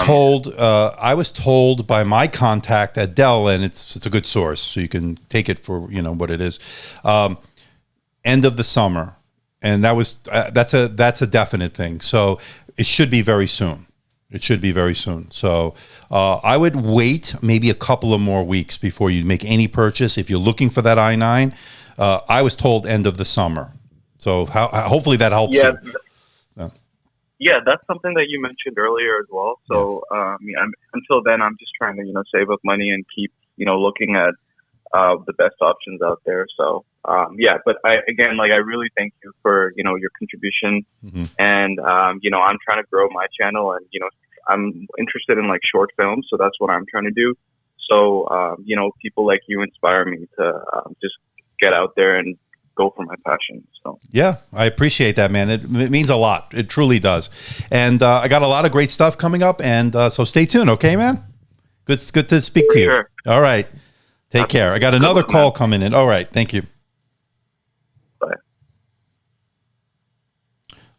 told by my contact at Dell, and it's a good source, so you can take it for what it is. End of the summer, and that's a definite thing. So it should be very soon. So I would wait maybe a couple of more weeks before you make any purchase. If you're looking for that i9, I was told end of the summer. So hopefully that helps you. Yeah, that's something that you mentioned earlier as well. So until then, I'm just trying to save up money and keep looking at the best options out there. So but I really thank you for your contribution. Mm-hmm. And I'm trying to grow my channel, and I'm interested in short films, so that's what I'm trying to do. So people like you inspire me to just get out there and go for my passion. So yeah, I appreciate that, man. It means a lot. It truly does. And I got a lot of great stuff coming up, and so stay tuned, okay, man? Good to speak to you. Sure. All right. Take care. I got another call coming in. All right. Thank you. Bye.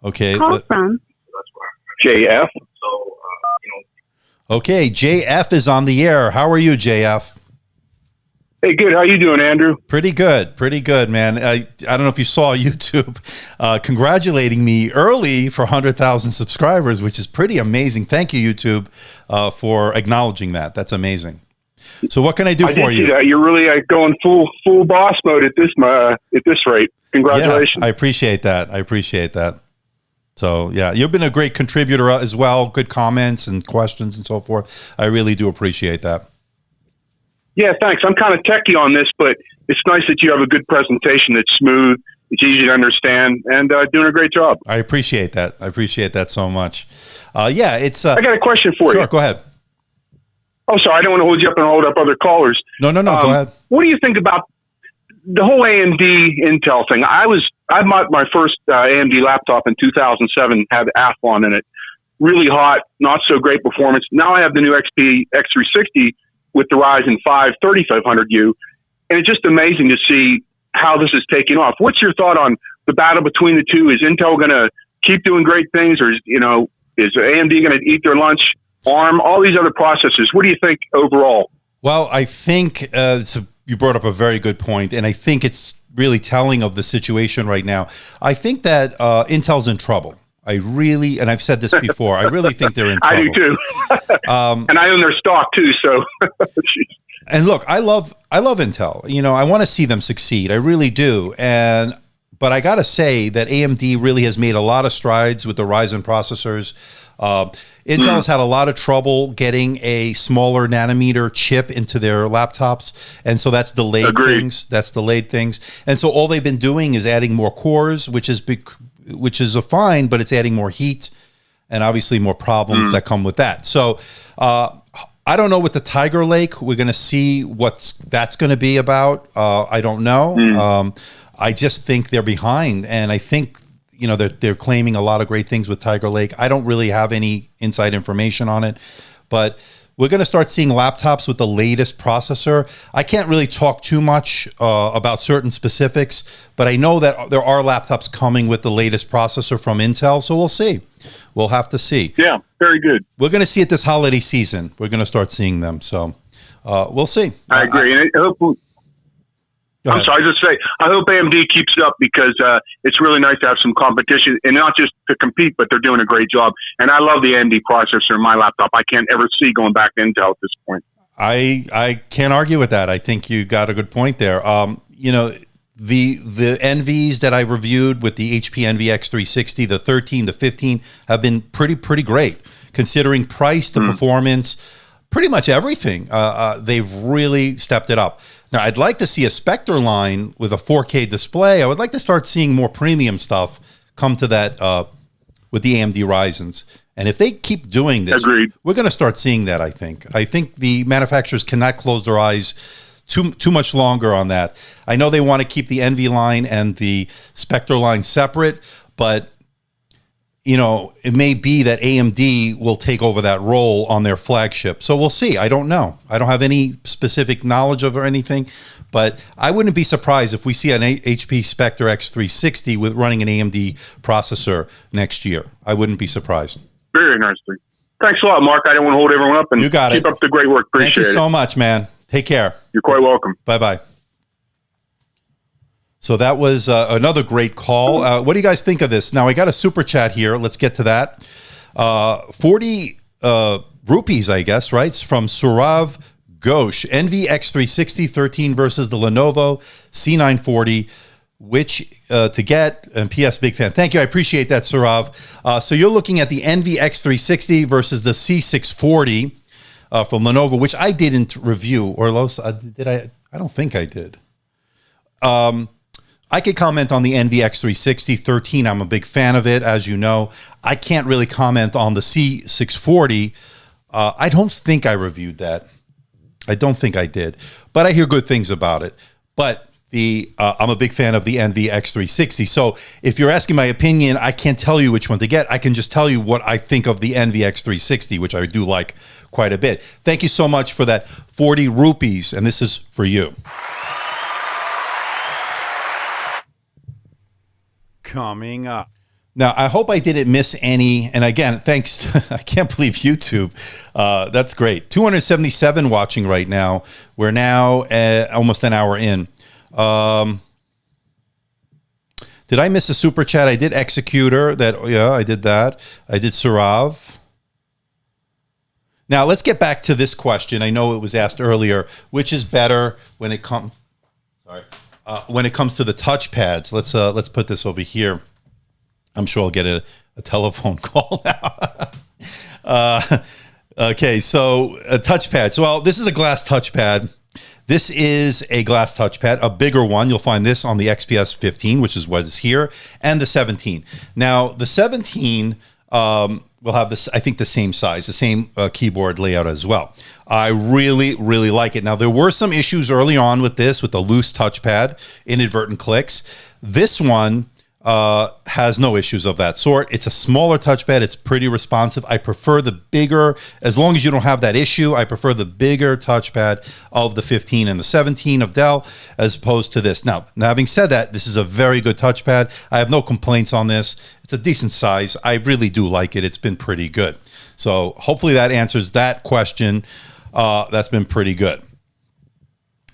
Okay. Call from. JF. Okay. JF is on the air. How are you, JF? Hey, good. How you doing, Andrew? Pretty good, man. I don't know if you saw YouTube congratulating me early for 100,000 subscribers, which is pretty amazing. Thank you, YouTube, for acknowledging that. That's amazing. So what can I do for did you? See that. You're really going full boss mode at this rate. Congratulations. Yeah, I appreciate that. So yeah, you've been a great contributor as well. Good comments and questions and so forth. I really do appreciate that. Yeah, thanks. I'm kind of techie on this, but it's nice that you have a good presentation that's smooth, it's easy to understand, and doing a great job. I appreciate that. I appreciate that so much. Yeah, it's. I got a question for you. Sure, go ahead. Oh, sorry, I don't want to hold you up and hold up other callers. No, go ahead. What do you think about the whole AMD Intel thing? I bought my first AMD laptop in 2007, had Athlon in it. Really hot, not so great performance. Now I have the new XP X360 with the Ryzen 5 3500U, and it's just amazing to see how this is taking off. What's your thought on the battle between the two? Is Intel going to keep doing great things, or is AMD going to eat their lunch? ARM, all these other processors. What do you think overall? Well, I think you brought up a very good point, and I think it's really telling of the situation right now. I think that Intel's in trouble. And I've said this before, I really think they're in trouble. I do too. And I own their stock too, so. And look, I love Intel. I want to see them succeed. I really do. But I got to say that AMD really has made a lot of strides with the Ryzen processors. Intel's had a lot of trouble getting a smaller nanometer chip into their laptops, and so that's delayed things. And so all they've been doing is adding more cores, which is a fine, but it's adding more heat and obviously more problems that come with that. So I don't know with the Tiger Lake. We're going to see what that's going to be about. I don't know. I just think they're behind, and I think they're claiming a lot of great things with Tiger Lake. I don't really have any inside information on it, but we're going to start seeing laptops with the latest processor. I can't really talk too much about certain specifics, but I know that there are laptops coming with the latest processor from Intel, so we'll see. We'll have to see. Yeah, very good. We're going to see it this holiday season. We're going to start seeing them, so we'll see. I agree. And I hope. I'm sorry, just say I hope AMD keeps it up because it's really nice to have some competition and not just to compete, but they're doing a great job. And I love the AMD processor in my laptop. I can't ever see going back to Intel at this point. I can't argue with that. I think you got a good point there. The NVs that I reviewed with the HP NV X360, the 13, the 15 have been pretty great considering price to performance, pretty much everything. They've really stepped it up. Now, I'd like to see a Spectre line with a 4K display. I would like to start seeing more premium stuff come to that with the AMD Ryzens. And if they keep doing this, we're going to start seeing that, I think. I think the manufacturers cannot close their eyes too much longer on that. I know they want to keep the NV line and the Spectre line separate, but it may be that AMD will take over that role on their flagship. So we'll see. I don't know. I don't have any specific knowledge of or anything, but I wouldn't be surprised if we see an HP Spectre X360 with running an AMD processor next year. I wouldn't be surprised. Very nicely. Thanks a lot, Mark. I don't want to hold everyone up, and you got keep up the great work. Appreciate it. Thank you so much, man. Take care. You're quite welcome. Bye-bye. So that was another great call. What do you guys think of this? Now, I got a super chat here. Let's get to that. 40 rupees, I guess, right? It's from Surav Ghosh. NV X360 13 versus the Lenovo C940. Which to get, and PS big fan. Thank you. I appreciate that, Surav. So you're looking at the NV X360 versus the C640 from Lenovo, which I didn't review. Or did I? I don't think I did. I could comment on the NVX360 13. I'm a big fan of it, as you know. I can't really comment on the C640. I don't think I reviewed that. I don't think I did, but I hear good things about it. But I'm a big fan of the NVX360. So if you're asking my opinion, I can't tell you which one to get. I can just tell you what I think of the NVX360, which I do like quite a bit. Thank you so much for that 40 rupees, and this is for you. Coming up. Now, I hope I didn't miss any. And again, thanks. I can't believe YouTube. That's great. 277 watching right now. We're now almost an hour in. Did I miss a super chat? I did Executor. I did that. I did Sarav. Now, let's get back to this question. I know it was asked earlier. Which is better when it comes? When it comes to the touchpads? Let's put this over here. I'm sure I'll get a telephone call now. Okay, so a touchpad. So, well, this is a glass touchpad. This is a glass touchpad, a bigger one. You'll find this on the XPS 15, which is what is here, and the 17. Now, the 17 will have this, I think, the same size, the same keyboard layout as well. I really, really like it. Now, there were some issues early on with this, with the loose touchpad, inadvertent clicks. This one has no issues of that sort. It's a smaller touchpad. It's pretty responsive. I prefer the bigger, as long as you don't have that issue, I prefer the bigger touchpad of the 15 and the 17 of Dell as opposed to this. Now, having said that, this is a very good touchpad. I have no complaints on this. It's a decent size. I really do like it. It's been pretty good. So hopefully that answers that question. That's been pretty good.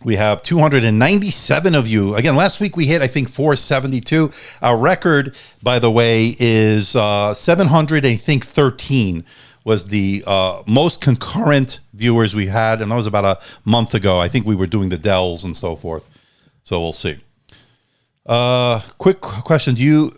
We have 297 of you. Again, last week we hit, I think, 472. Our record, by the way, is 713 was the most concurrent viewers we had, and that was about a month ago. I think we were doing the Dells and so forth. So we'll see. Quick question. Do you...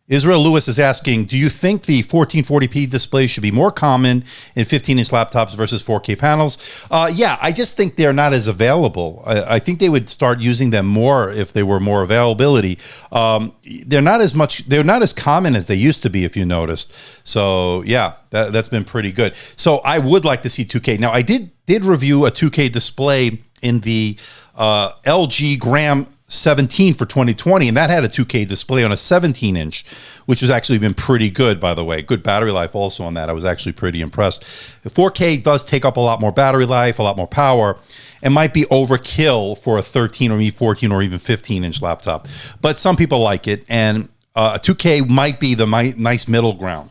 Israel Lewis is asking, do you think the 1440p displays should be more common in 15-inch laptops versus 4K panels? Yeah, I just think they're not as available. I think they would start using them more if they were more availability. They're not as common as they used to be, if you noticed. So yeah, that's been pretty good. So I would like to see 2K. Now I did review a 2K display in the LG Gram 17 for 2020, and that had a 2K display on a 17-inch, which has actually been pretty good, by the way. Good battery life also on that. I was actually pretty impressed. The 4K does take up a lot more battery life, a lot more power, and might be overkill for a 13 or 14 or even 15-inch laptop. But some people like it, and a 2K might be the nice middle ground.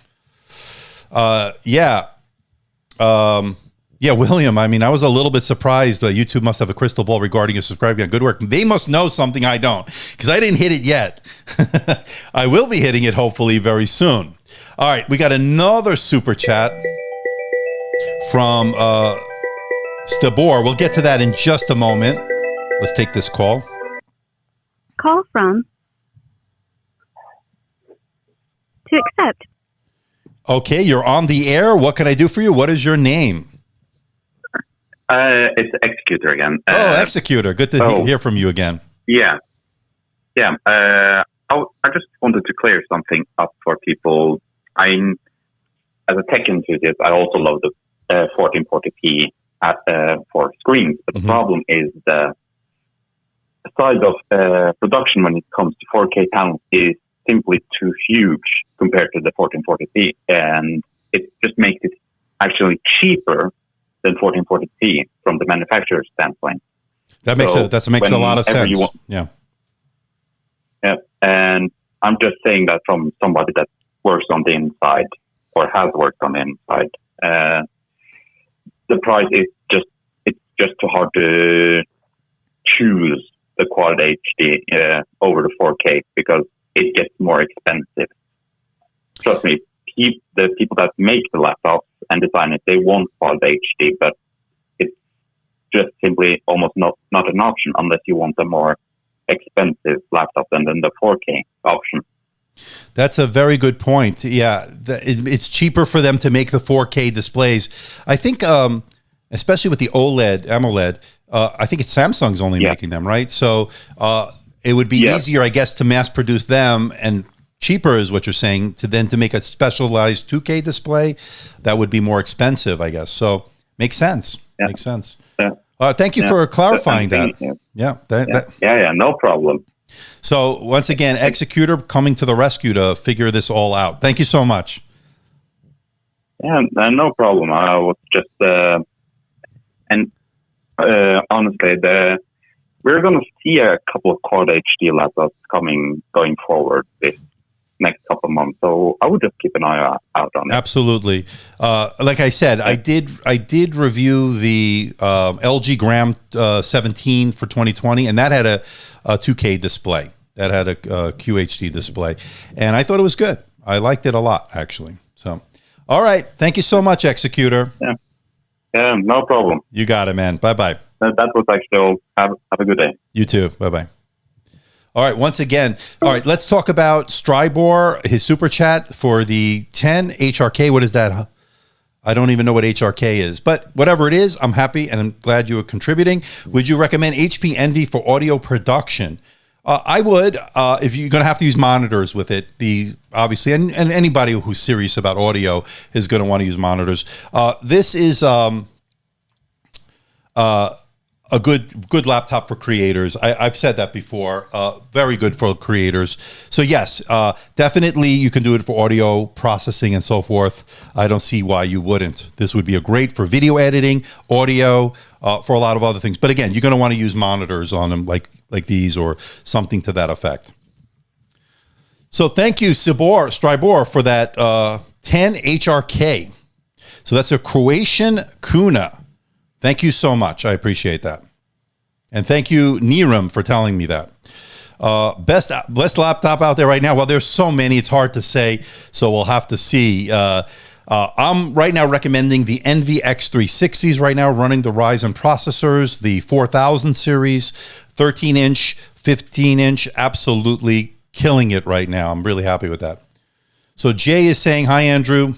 Yeah, William, I mean, I was a little bit surprised that YouTube must have a crystal ball regarding your subscribing on good work. They must know something I don't, because I didn't hit it yet. I will be hitting it hopefully very soon. All right, we got another super chat from Stabor. We'll get to that in just a moment. Let's take this call. Call from. To accept. Okay, you're on the air. What can I do for you? What is your name? It's Executor again. Executor. Good to hear from you again. Yeah. I just wanted to clear something up for people. As a tech enthusiast, I also love the 1440p for screens. But the problem is the size of production when it comes to 4K panels is simply too huge compared to the 1440p, and it just makes it actually cheaper than 1440p from the manufacturer's standpoint. That makes a lot of sense. Yeah, and I'm just saying that from somebody that works on the inside or has worked on the inside. The price is it's just too hard to choose the Quad HD over the 4K because it gets more expensive. Trust me, the people that make the laptops and design it, they want Quad HD, but it's just simply almost not an option unless you want a more expensive laptop than the 4K option. That's a very good point. Yeah, it's cheaper for them to make the 4K displays. I think, especially with the AMOLED, I think it's Samsung's only making them, right? So it would be easier, I guess, to mass produce them, and cheaper is what you're saying, to make a specialized 2K display. That would be more expensive, I guess. So makes sense. Yeah. Makes sense. Yeah. Thank you for clarifying that. Yeah, no problem. So once again, Executor coming to the rescue to figure this all out. Thank you so much. Yeah, no problem. I was just, honestly, we're going to see a couple of Quad HD laptops going forward this next couple of months. So I would just keep an eye out on it. Absolutely. Like I said, I did review the LG Gram 17 for 2020, and that had a 2K display. That had a QHD display, and I thought it was good. I liked it a lot, actually. So, all right. Thank you so much, Executor. Yeah, no problem. You got it, man. Bye-bye. That was actually, have a good day. You too. Bye-bye. All right. Once again, all right, let's talk about Strybor, his super chat for the 10 HRK. What is that? I don't even know what HRK is, but whatever it is, I'm happy and I'm glad you are contributing. Would you recommend HP Envy for audio production? I would, if you're going to have to use monitors with it, obviously, and anybody who's serious about audio is going to want to use monitors. This is a good laptop for creators. I've said that before. Very good for creators. So yes, definitely you can do it for audio processing and so forth. I don't see why you wouldn't. This would be a great for video editing, audio, for a lot of other things. But again, you're going to want to use monitors on them like these or something to that effect. So thank you, Strybor, for that 10 HRK. So that's a Croatian kuna. Thank you so much. I appreciate that. And thank you, Niram, for telling me that. Best laptop out there right now. Well, there's so many, it's hard to say. So we'll have to see. I'm right now recommending the Envy X360s right now, running the Ryzen processors, the 4000 series, 13-inch, 15-inch, absolutely killing it right now. I'm really happy with that. So Jay is saying, hi, Andrew.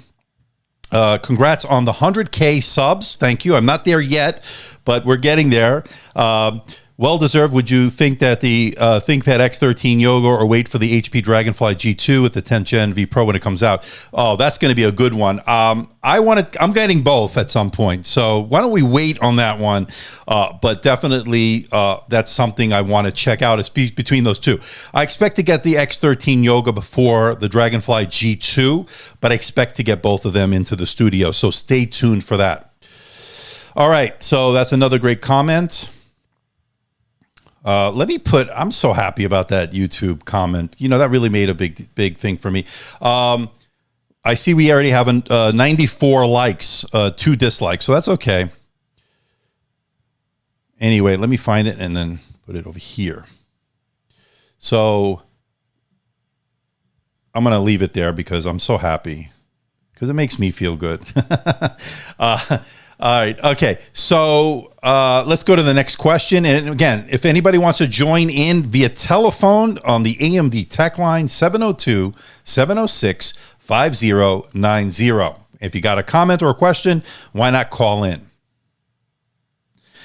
Congrats on the 100K subs. Thank you. I'm not there yet, but we're getting there. Well deserved. Would you think that the ThinkPad X13 Yoga or wait for the HP Dragonfly G2 with the 10th Gen V Pro when it comes out? Oh, that's going to be a good one. I'm getting both at some point. So why don't we wait on that one? But definitely that's something I want to check out. It's between those two. I expect to get the X13 Yoga before the Dragonfly G2, but I expect to get both of them into the studio. So stay tuned for that. All right. So that's another great comment. I'm so happy about that YouTube comment. You know, that really made a big thing for me. I see we already have 94 likes, 2 dislikes, so that's okay. Anyway, let me find it and then put it over here. So I'm going to leave it there because I'm so happy because it makes me feel good. All right. Okay. So let's go to the next question. And again, if anybody wants to join in via telephone on the AMD TechLine, 702-706-5090. If you got a comment or a question, why not call in?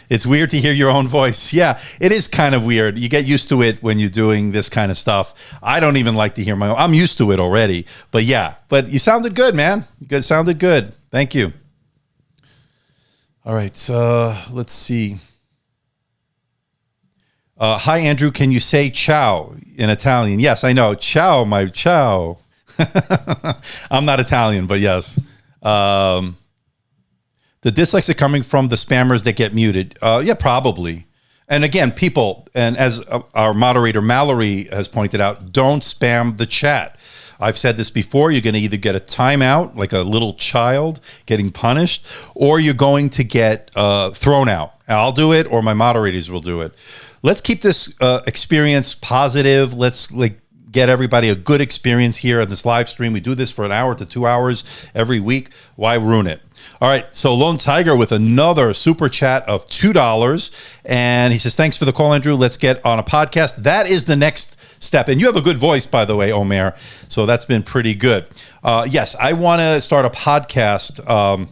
It's weird to hear your own voice. Yeah, it is kind of weird. You get used to it when you're doing this kind of stuff. I don't even like to hear my own. I'm used to it already. But yeah, but you sounded good, man. You sounded good. Thank you. All right, let's see. Hi, Andrew. Can you say ciao in Italian? Yes, I know. Ciao, my ciao. I'm not Italian, but yes. The dislikes are coming from the spammers that get muted. Yeah, probably. And again, people, and as our moderator Mallory has pointed out, don't spam the chat. I've said this before, you're going to either get a timeout, like a little child getting punished, or you're going to get thrown out. I'll do it, or my moderators will do it. Let's keep this experience positive. Let's get everybody a good experience here on this live stream. We do this for 1 hour to 2 hours every week. Why ruin it? All right, so Lone Tiger with another super chat of $2. And he says, thanks for the call, Andrew. Let's get on a podcast. That is the next step. And you have a good voice, by the way, AOMEI. So that's been pretty good. Yes, I want to start a podcast.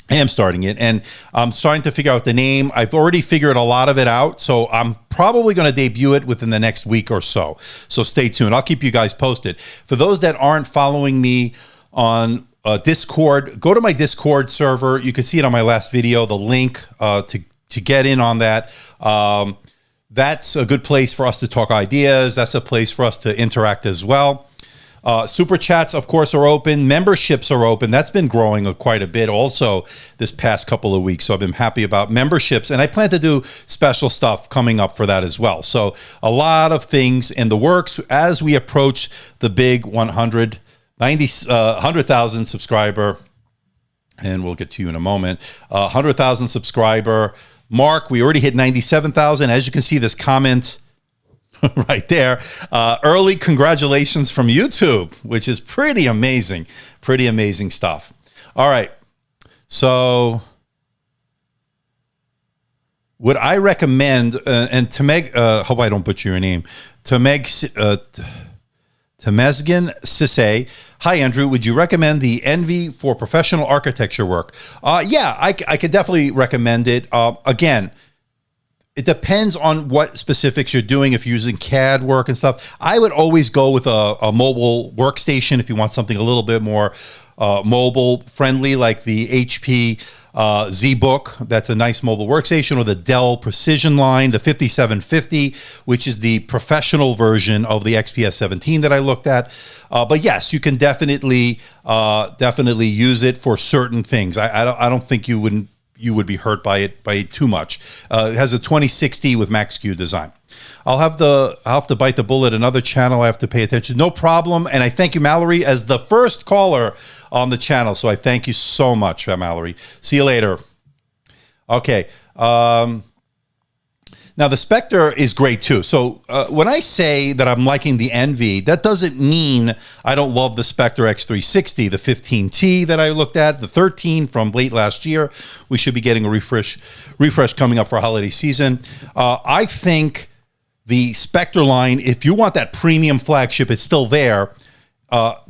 I am starting it, and I'm starting to figure out the name. I've already figured a lot of it out, so I'm probably going to debut it within the next week or so. So stay tuned. I'll keep you guys posted. For those that aren't following me on Discord, go to my Discord server. You can see it on my last video, the link to get in on that. That's a good place for us to talk ideas. That's a place for us to interact as well. Super chats, of course, are open. Memberships are open. That's been growing quite a bit also this past couple of weeks. So I've been happy about memberships. And I plan to do special stuff coming up for that as well. So a lot of things in the works as we approach the big 100,000 subscriber. And we'll get to you in a moment. 100,000 subscriber mark. We already hit 97,000. As you can see, this comment right there. Early congratulations from YouTube, which is pretty amazing. Pretty amazing stuff. All right. So would I recommend, and Temeg, hope I don't butcher your name, Temezgen Sisse. Hi, Andrew. Would you recommend the Envy for professional architecture work? Yeah, I could definitely recommend it. Again, it depends on what specifics you're doing. If you're using CAD work and stuff, I would always go with a mobile workstation if you want something a little bit more mobile friendly, like the HP ZBook. That's a nice mobile workstation, or the Dell Precision line, the 5750, which is the professional version of the XPS 17 that I looked at. But yes, you can definitely use it for certain things. I don't think you would be hurt by it too much. It has a 2060 with max Q design. I'll have to bite the bullet. Another channel I have to pay attention. No problem. And I thank you, Mallory, as the first caller on the channel. So I thank you so much, Mallory. See you later. Okay. Now, the Spectre is great, too. So when I say that I'm liking the Envy, that doesn't mean I don't love the Spectre X360, the 15T that I looked at, the 13 from late last year. We should be getting a refresh coming up for holiday season. I think the Spectre line, if you want that premium flagship, it's still there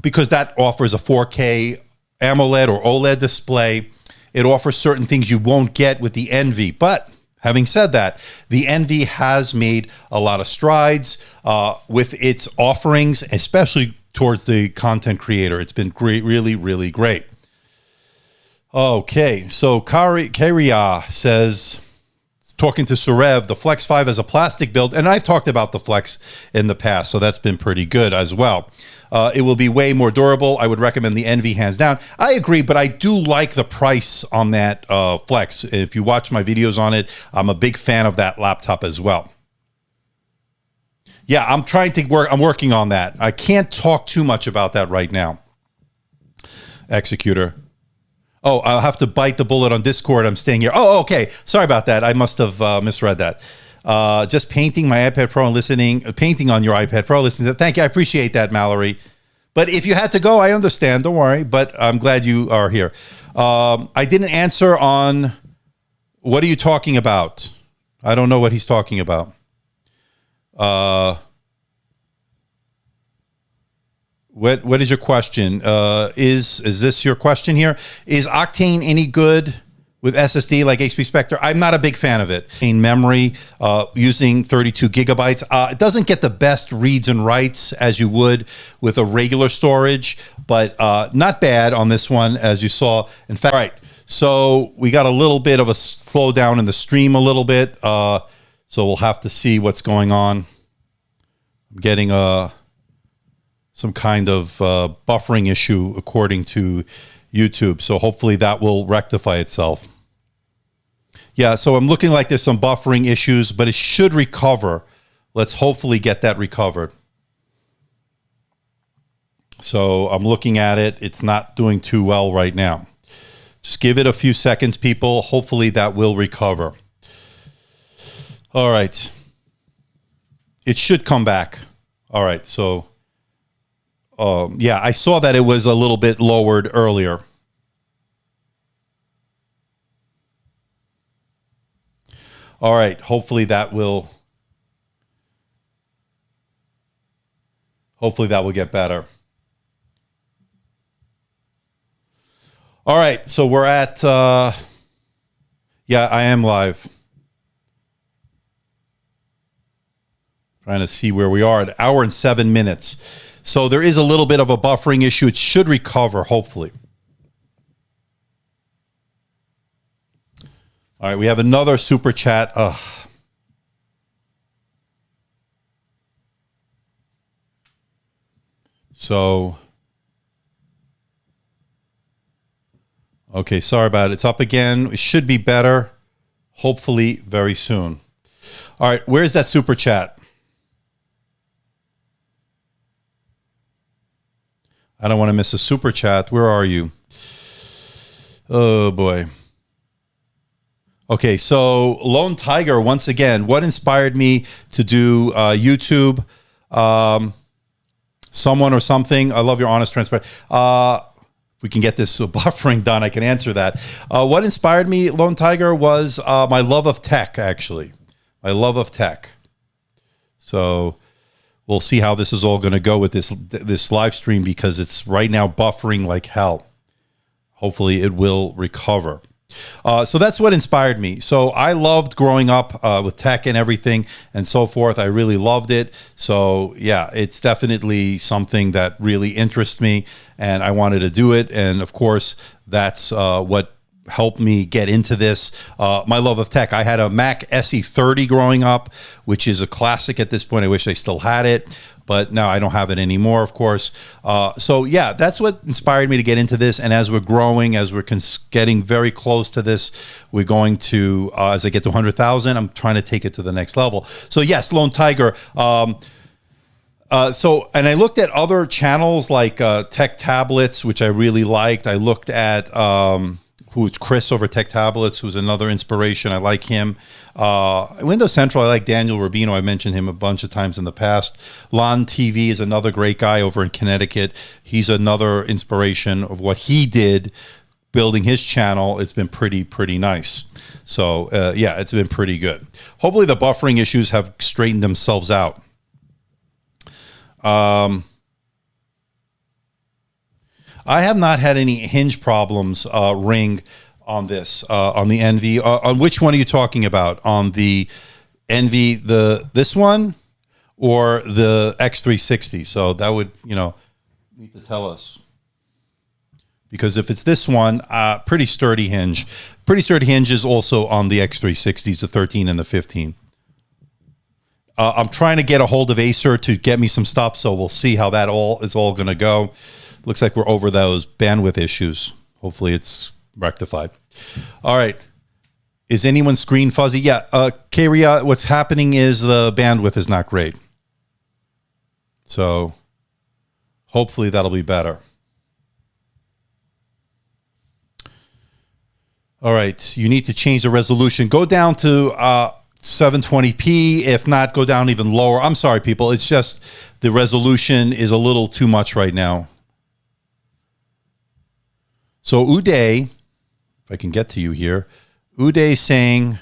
because that offers a 4K AMOLED or OLED display. It offers certain things you won't get with the Envy, but having said that, the Envy has made a lot of strides with its offerings, especially towards the content creator. It's been great, really, really great. Okay, so Karia says, talking to Surev, the Flex 5 has a plastic build, and I've talked about the Flex in the past, so that's been pretty good as well. It will be way more durable. I would recommend the Envy hands down. I agree, but I do like the price on that Flex. If you watch my videos on it, I'm a big fan of that laptop as well. Yeah, I'm working on that. I can't talk too much about that right now. Executor. Oh, I'll have to bite the bullet on Discord. I'm staying here. Oh, okay. Sorry about that. I must have misread that. Just painting my iPad Pro and listening, painting on your iPad Pro, listening. Thank you. I appreciate that, Mallory. But if you had to go, I understand. Don't worry. But I'm glad you are here. I didn't answer on what are you talking about? I don't know what he's talking about. What is your question? Is this your question here? Is Octane any good with SSD like HP Spectre? I'm not a big fan of it. In memory, using 32 gigabytes. It doesn't get the best reads and writes as you would with a regular storage, but not bad on this one, as you saw. In fact, all right, so we got a little bit of a slowdown in the stream a little bit, so we'll have to see what's going on. I'm getting some kind of buffering issue according to YouTube. So hopefully that will rectify itself. Yeah, so I'm looking like there's some buffering issues, but it should recover. Let's hopefully get that recovered. So I'm looking at it. It's not doing too well right now. Just give it a few seconds, people. Hopefully that will recover. All right. It should come back. All right, so yeah, I saw that it was a little bit lowered earlier. All right, hopefully that will get better. All right, so we're at yeah, I am live. Trying to see where we are at 1 hour and 7 minutes. So there is a little bit of a buffering issue. It should recover, hopefully. All right, we have another super chat. So, okay, sorry about it. It's up again. It should be better, hopefully very soon. All right, where's that super chat? I don't want to miss a super chat. Where are you? Oh, boy. Okay, so Lone Tiger, once again, what inspired me to do YouTube? Someone or something. I love your honest, transparent. If we can get this buffering done, I can answer that. What inspired me, Lone Tiger, was my love of tech, actually. My love of tech. So we'll see how this is all going to go with this live stream, because it's right now buffering like hell. Hopefully it will recover. So that's what inspired me. So I loved growing up with tech and everything and so forth. I really loved it. So yeah, it's definitely something that really interests me, and I wanted to do it. And of course, that's what helped me get into this. My love of tech. I had a Mac SE30 growing up, which is a classic at this point. I wish I still had it, but now I don't have it anymore, of course. So yeah, that's what inspired me to get into this. And as we're growing, as we're getting very close to this, we're going to, as I get to 100,000, I'm trying to take it to the next level. So yes, Lone Tiger. And I looked at other channels like Tech Tablets, which I really liked. I looked at who's Chris over Tech Tablets, who's another inspiration. I like him. Windows Central, I like Daniel Rubino. I mentioned him a bunch of times in the past. Lon TV is another great guy over in Connecticut. He's another inspiration of what he did building his channel. It's been pretty nice. So yeah, it's been pretty good. Hopefully the buffering issues have straightened themselves out. I have not had any hinge problems ring on this, on the Envy. On which one are you talking about? On the Envy, this one, or the X360? So that would, need to tell us. Because if it's this one, pretty sturdy hinge. Pretty sturdy hinge is also on the X360s, the 13 and the 15. I'm trying to get a hold of Acer to get me some stuff, so we'll see how that is all going to go. Looks like we're over those bandwidth issues. Hopefully it's rectified. All right. Is anyone's screen fuzzy? Yeah. Karia, what's happening is the bandwidth is not great. So hopefully that'll be better. All right. You need to change the resolution. Go down to 720p. If not, go down even lower. I'm sorry, people. It's just the resolution is a little too much right now. So Uday, if I can get to you here, Uday saying,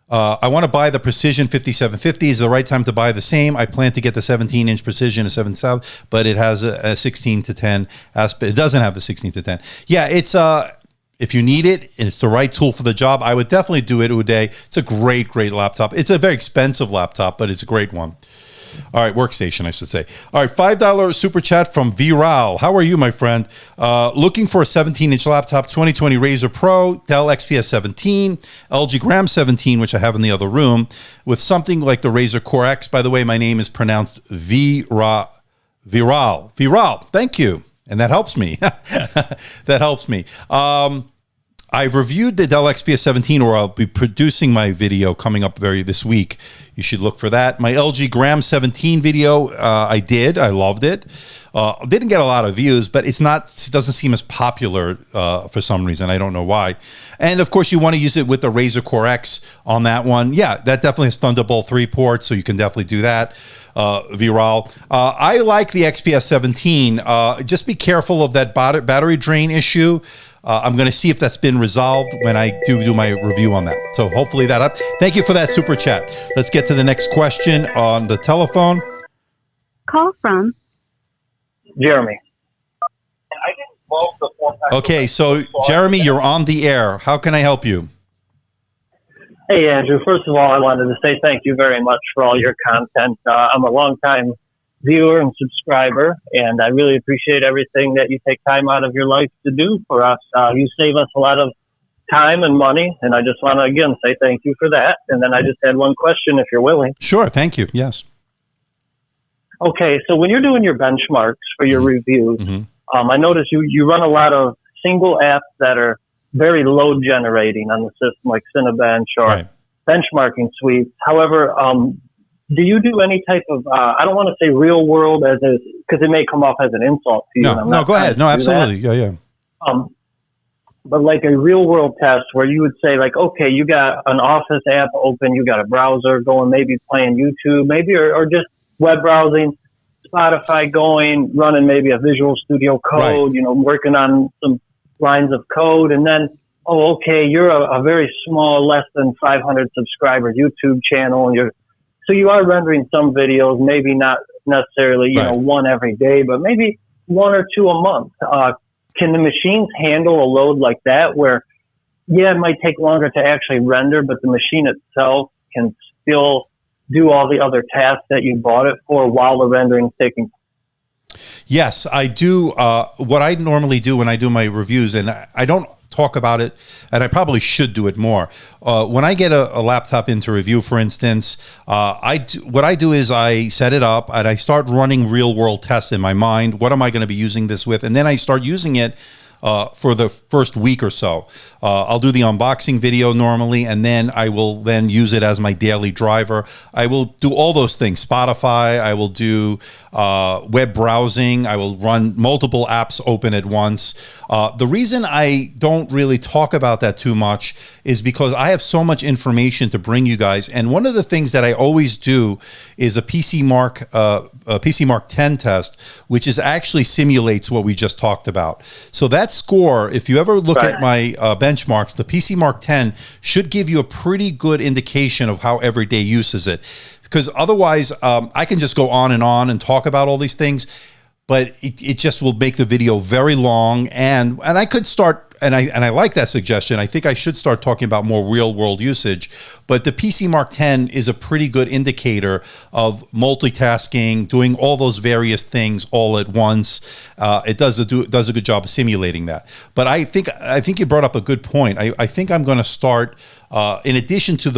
I want to buy the Precision 5750. Is the right time to buy the same? I plan to get the 17-inch Precision, a 7/7, but it has a 16 to 10 aspect. It doesn't have the 16 to 10. Yeah, it's if you need it and it's the right tool for the job, I would definitely do it, Uday. It's a great laptop. It's a very expensive laptop, but it's a great one. All right, workstation, I should say. All right, $5 super chat from Viral. How are you, my friend? Looking for a 17-inch laptop, 2020 Razer Pro, Dell XPS 17, LG Gram 17, which I have in the other room, with something like the Razer Core X. By the way, my name is pronounced Viral. Thank you. And that helps me. That helps me. I've reviewed the Dell XPS 17, or I'll be producing my video coming up this week. You should look for that. My LG Gram 17 video, I did. I loved it. Didn't get a lot of views, but it doesn't seem as popular for some reason. I don't know why. And of course, you want to use it with the Razer Core X on that one. Yeah, that definitely has Thunderbolt 3 ports, so you can definitely do that. Viral. I like the XPS 17. Just be careful of that battery drain issue. I'm going to see if that's been resolved when I do my review on that. So hopefully that up. Thank you for that super chat. Let's get to the next question on the telephone. Call from Jeremy. Okay, so Jeremy, you're on the air. How can I help you? Hey, Andrew. First of all, I wanted to say thank you very much for all your content. I'm a longtime viewer and subscriber, and I really appreciate everything that you take time out of your life to do for us. You save us a lot of time and money, and I just want to, again, say thank you for that. And then I just had one question, if you're willing. Sure, thank you. Yes. Okay, so when you're doing your benchmarks for your reviews, I notice you run a lot of single apps that are very load generating on the system, like Cinebench or benchmarking suites. However, do you do any type of, I don't want to say real world because it may come off as an insult to you. No, go ahead. No, absolutely. Yeah. But like a real world test where you would say like, okay, you got an Office app open, you got a browser going, maybe playing YouTube, maybe, or just web browsing, Spotify going, running maybe a Visual Studio Code, working on some lines of code. And then, okay, you're a very small, less than 500 subscriber YouTube channel. And so you are rendering some videos, maybe not necessarily, one every day, but maybe one or two a month. Can the machines handle a load like that where, it might take longer to actually render, but the machine itself can still do all the other tasks that you bought it for while the rendering is taking place? Yes, I do. What I normally do when I do my reviews, and I don't talk about it, and I probably should do it more. When I get a laptop into review, for instance, what I do is I set it up and I start running real world tests in my mind. What am I going to be using this with? And then I start using it for the first week or so. I'll do the unboxing video normally, and then I will then use it as my daily driver. I will do all those things. Spotify, I will do web browsing. I will run multiple apps open at once. The reason I don't really talk about that too much is because I have so much information to bring you guys. And one of the things that I always do is a PC Mark 10 test, which is actually simulates what we just talked about. So that score, if you ever look at my benchmarks, the PC Mark 10 should give you a pretty good indication of how everyday use is it. Because otherwise, I can just go on and talk about all these things, but it just will make the video very long. And I could start, and I like that suggestion. I think I should start talking about more real world usage. But the PC Mark 10 is a pretty good indicator of multitasking, doing all those various things all at once. It does a good job of simulating that. But I think you brought up a good point. I think I'm going to start, in addition to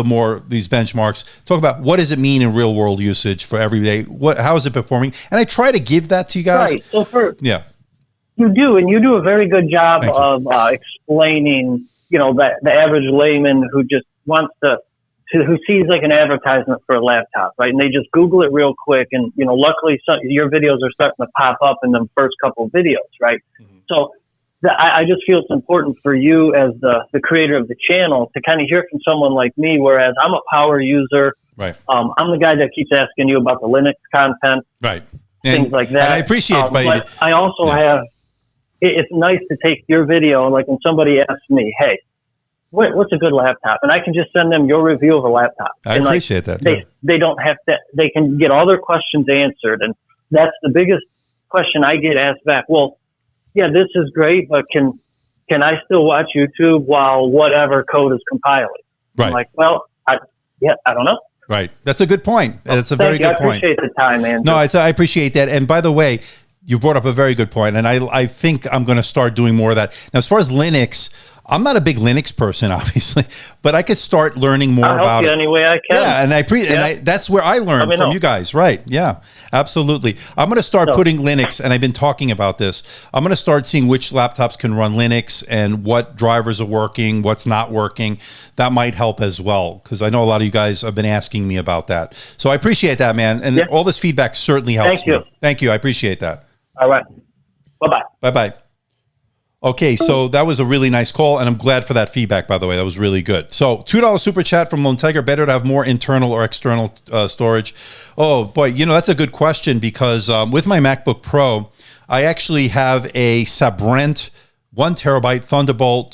these benchmarks, talk about what does it mean in real world usage for every day. How is it performing? And I try to give that to you guys. Right. So you do, and you do a very good job of explaining, that the average layman who just wants who sees like an advertisement for a laptop, right? And they just Google it real quick, and luckily your videos are starting to pop up in the first couple of videos, right? Mm-hmm. So I just feel it's important for you as the creator of the channel to kind of hear from someone like me, whereas I'm a power user. Right. I'm the guy that keeps asking you about the Linux content, right? Things like that. And I appreciate, but I also have. It's nice to take your video, like when somebody asks me, "Hey, what's a good laptop?" and I can just send them your review of a laptop. I appreciate that. They don't have to. They can get all their questions answered, and that's the biggest question I get asked back. Well, yeah, this is great, but can I still watch YouTube while whatever code is compiling? Right. I'm like, well, I don't know. Right. That's a good point. That's a very good point. I appreciate the time, man. No, I appreciate that. And by the way, you brought up a very good point, and I think I'm going to start doing more of that. Now, as far as Linux, I'm not a big Linux person, obviously, but I could start learning more about it. Any way I can. Yeah, and that's where I learned from you guys. Right. Yeah, absolutely. I'm going to start putting Linux, and I've been talking about this. I'm going to start seeing which laptops can run Linux and what drivers are working, what's not working. That might help as well, because I know a lot of you guys have been asking me about that. So I appreciate that, man. And all this feedback certainly helps me. Thank you. I appreciate that. All right. Bye-bye. Bye-bye. Okay, so that was a really nice call, and I'm glad for that feedback, by the way. That was really good. So $2 super chat from Lone Tiger. Better to have more internal or external storage? Oh, boy, that's a good question, because with my MacBook Pro, I actually have a Sabrent 1 terabyte Thunderbolt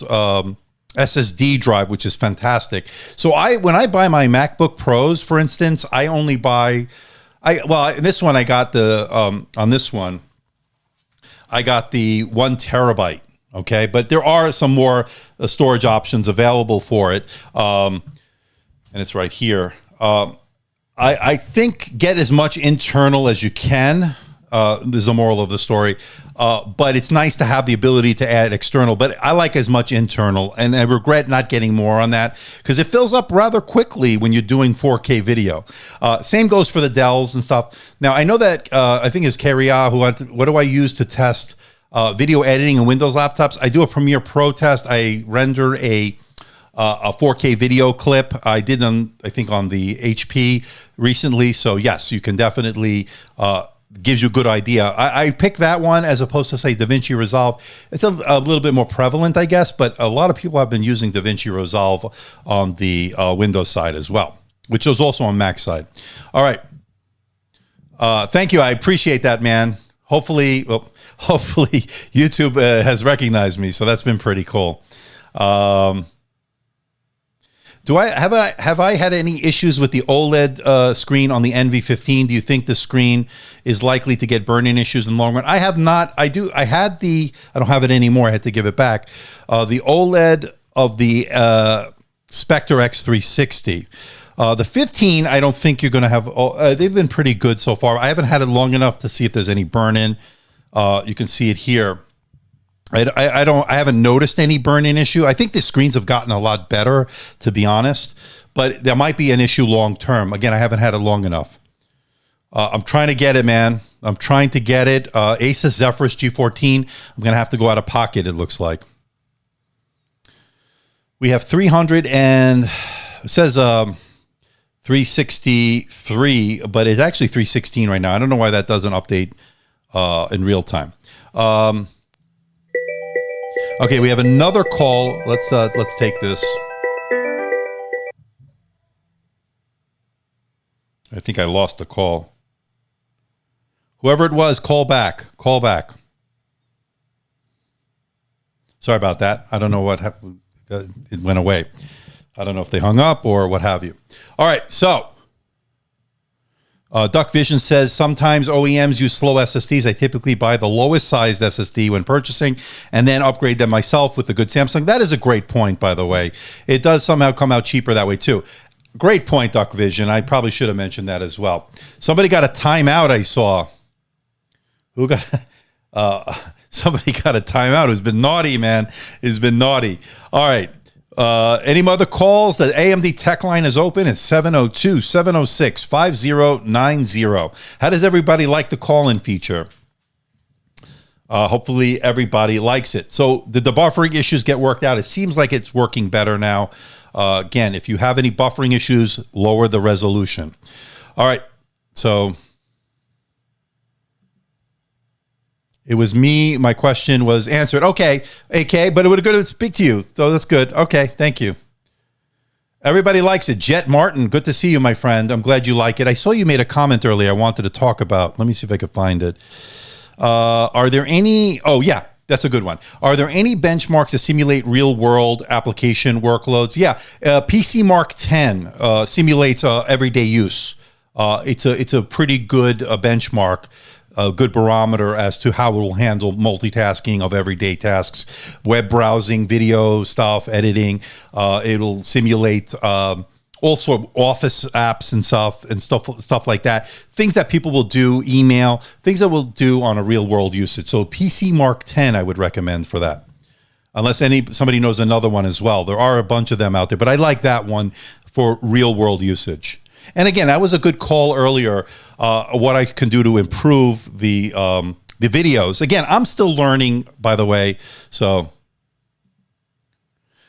SSD drive, which is fantastic. So when I buy my MacBook Pros, for instance, I only buy... this one I got on this one, I got the 1 terabyte. Okay, but there are some more storage options available for it, and it's right here. I think get as much internal as you can. This is the moral of the story. But it's nice to have the ability to add external, but I like as much internal, and I regret not getting more on that because it fills up rather quickly when you're doing 4K video. Same goes for the Dells and stuff. Now, I know that, I think it's Carrier who went, what do I use to test video editing in Windows laptops? I do a Premiere Pro test. I render a 4K video clip. I did I think on the HP recently. So yes, you can definitely, gives you a good idea. I picked that one as opposed to say DaVinci Resolve. It's a little bit more prevalent, I guess, but a lot of people have been using DaVinci Resolve on the Windows side as well, which is also on Mac side. All right. Thank you. I appreciate that, man. Hopefully YouTube has recognized me. So that's been pretty cool. Have I had any issues with the OLED screen on the NV15? Do you think the screen is likely to get burn-in issues in the long run? I have not. I don't have it anymore. I had to give it back. The OLED of the Spectre X360. The 15, I don't think you're going to have. They've been pretty good so far. I haven't had it long enough to see if there's any burn-in. You can see it here. I haven't noticed any burn-in issue. I think the screens have gotten a lot better, to be honest, but there might be an issue long term. Again, I haven't had it long enough. I'm trying to get it, man. I'm trying to get it. Asus Zephyrus G14. I'm going to have to go out of pocket, it looks like. We have 300 and it says 363, but it's actually 316 right now. I don't know why that doesn't update in real time. Okay, we have another call. Let's take this. I think I lost the call. Whoever it was, call back. Call back. Sorry about that. I don't know what happened. It went away. I don't know if they hung up or what have you. All right, so Duck Vision says, sometimes OEMs use slow SSDs. I typically buy the lowest sized SSD when purchasing and then upgrade them myself with the good Samsung. That is a great point, by the way. It does somehow come out cheaper that way, too. Great point, Duck Vision. I probably should have mentioned that as well. Somebody got a timeout, I saw. Who got... somebody got a timeout who's been naughty, man. Has been naughty. All right. Any other calls? The AMD TechLine is open. It's 702-706-5090. How does everybody like the call-in feature? Hopefully everybody likes it. So did the buffering issues get worked out? It seems like it's working better now. Again, if you have any buffering issues, lower the resolution. All right. So it was me. My question was answered. Okay, AK, but it would have good to speak to you. So that's good. Okay, thank you. Everybody likes it. Jet Martin, good to see you, my friend. I'm glad you like it. I saw you made a comment earlier I wanted to talk about. Let me see if I could find it. Are there any... Oh, yeah, that's a good one. Are there any benchmarks to simulate real-world application workloads? Yeah, PC Mark 10 simulates everyday use. It's a pretty good benchmark. A good barometer as to how it will handle multitasking of everyday tasks, web browsing, video stuff, editing. It'll simulate all sort of office apps and stuff like that. Things that people will do, email, things that we'll do on a real world usage. So PC Mark 10, I would recommend for that. Unless somebody knows another one as well. There are a bunch of them out there, but I like that one for real world usage. And again, that was a good call earlier, what I can do to improve the videos. Again, I'm still learning, by the way. So,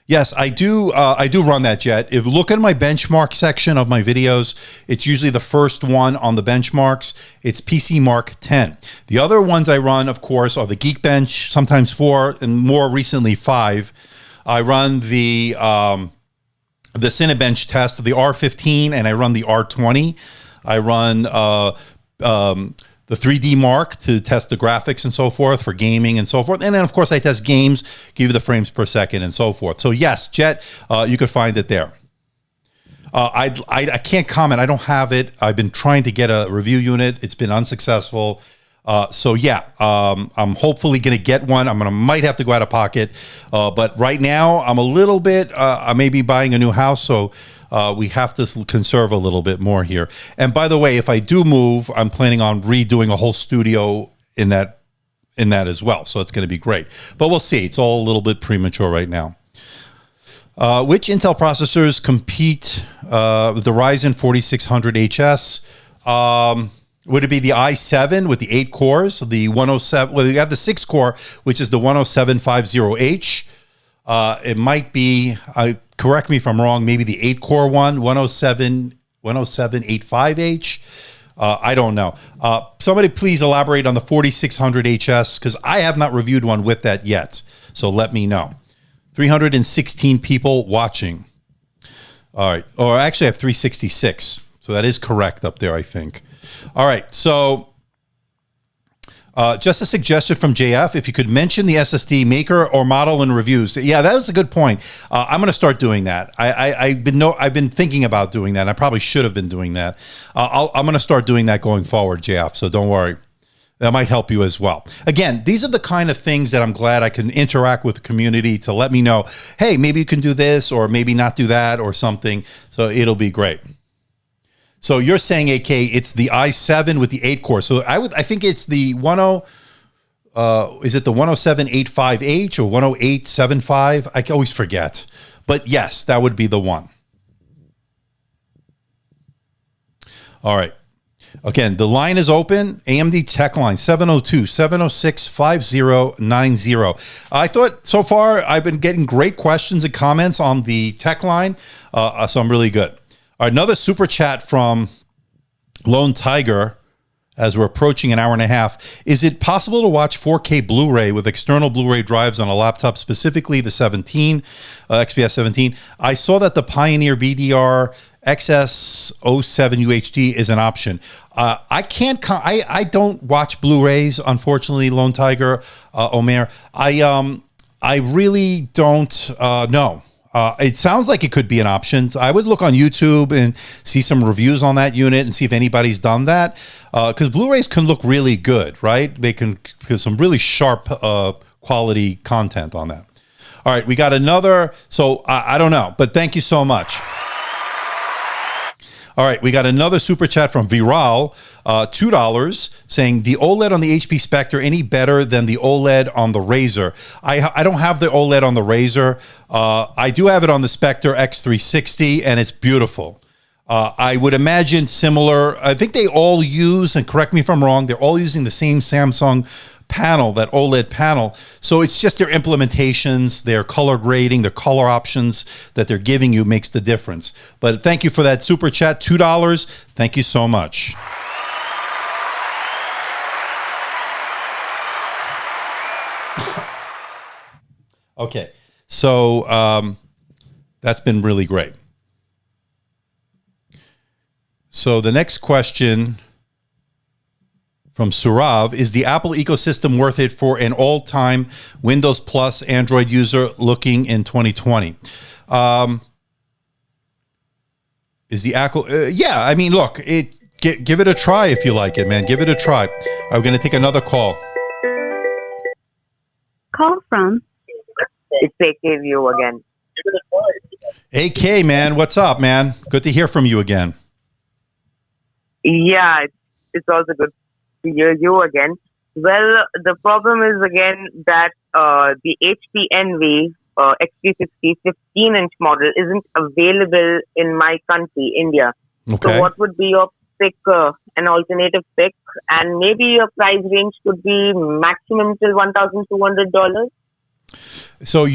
yes, I do run that, Jet. If you look at my benchmark section of my videos, it's usually the first one on the benchmarks. It's PC Mark 10. The other ones I run, of course, are the Geekbench, sometimes 4, and more recently 5. I run the Cinebench test, the R15, and I run the R20. I run the 3D Mark to test the graphics and so forth for gaming and so forth. And then, of course, I test games, give you the frames per second and so forth. So, yes, Jet, you could find it there. I can't comment. I don't have it. I've been trying to get a review unit. It's been unsuccessful. So yeah, I'm hopefully going to get one. might have to go out of pocket. But right now I'm a little bit, I may be buying a new house. So we have to conserve a little bit more here. And by the way, if I do move, I'm planning on redoing a whole studio in that as well. So it's going to be great. But we'll see. It's all a little bit premature right now. Which Intel processors compete with the Ryzen 4600 HS? Would it be the i7 with the 8 cores, the 107? Well, you have the 6 core, which is the 10750H. It might be, correct me if I'm wrong, maybe the 8 core one, 10785H. I don't know. Somebody please elaborate on the 4600 HS, because I have not reviewed one with that yet. So let me know. 316 people watching. All right. Or actually I have 366. So that is correct up there, I think. All right. So just a suggestion from JF, if you could mention the SSD maker or model in reviews. Yeah, that was a good point. I'm going to start doing that. I've been thinking about doing that. And I probably should have been doing that. I'm going to start doing that going forward, JF. So don't worry. That might help you as well. Again, these are the kind of things that I'm glad I can interact with the community to let me know, hey, maybe you can do this or maybe not do that or something. So it'll be great. So you're saying, AK, it's the i7 with the 8 core. So I think it's the is it the 10785H or 10875? I always forget. But yes, that would be the one. All right. Again, the line is open. AMD TechLine 702-706-5090. I thought so far I've been getting great questions and comments on the TechLine, so I'm really good. All right, another super chat from Lone Tiger as we're approaching an hour and a half. Is it possible to watch 4K Blu-ray with external Blu-ray drives on a laptop, specifically the 17, XPS 17? I saw that the Pioneer BDR XS07 UHD is an option. I don't watch Blu-rays, unfortunately, Lone Tiger, Omer. I really don't know. It sounds like it could be an option. So I would look on YouTube and see some reviews on that unit and see if anybody's done that. Because Blu-rays can look really good, right? They can have some really sharp quality content on that. All right, we got another. So I don't know, but thank you so much. All right, we got another super chat from Viral, $2, saying the OLED on the HP Spectre any better than the OLED on the Razer? I don't have the OLED on the Razer. I do have it on the Spectre X360, and it's beautiful. I would imagine similar. I think they all use, and correct me if I'm wrong, they're all using the same Samsung panel, that OLED panel. So it's just their implementations, their color grading, their color options that they're giving you makes the difference. But thank you for that super chat, $2. Thank you so much. Okay, so that's been really great. So the next question from Surav, is the Apple ecosystem worth it for an all-time Windows Plus Android user looking in 2020? Is the Apple? Yeah, I mean, look, give it a try if you like it, man. Give it a try. I'm going to take another call. Call from. It's AK View again. AK, man, what's up, man? Good to hear from you again. Yeah, it's also good to hear you again. Well, the problem is again that the HP Envy XT60 15-inch model isn't available in my country, India. Okay. So what would be your pick, an alternative pick? And maybe your price range could be maximum till $1,200. So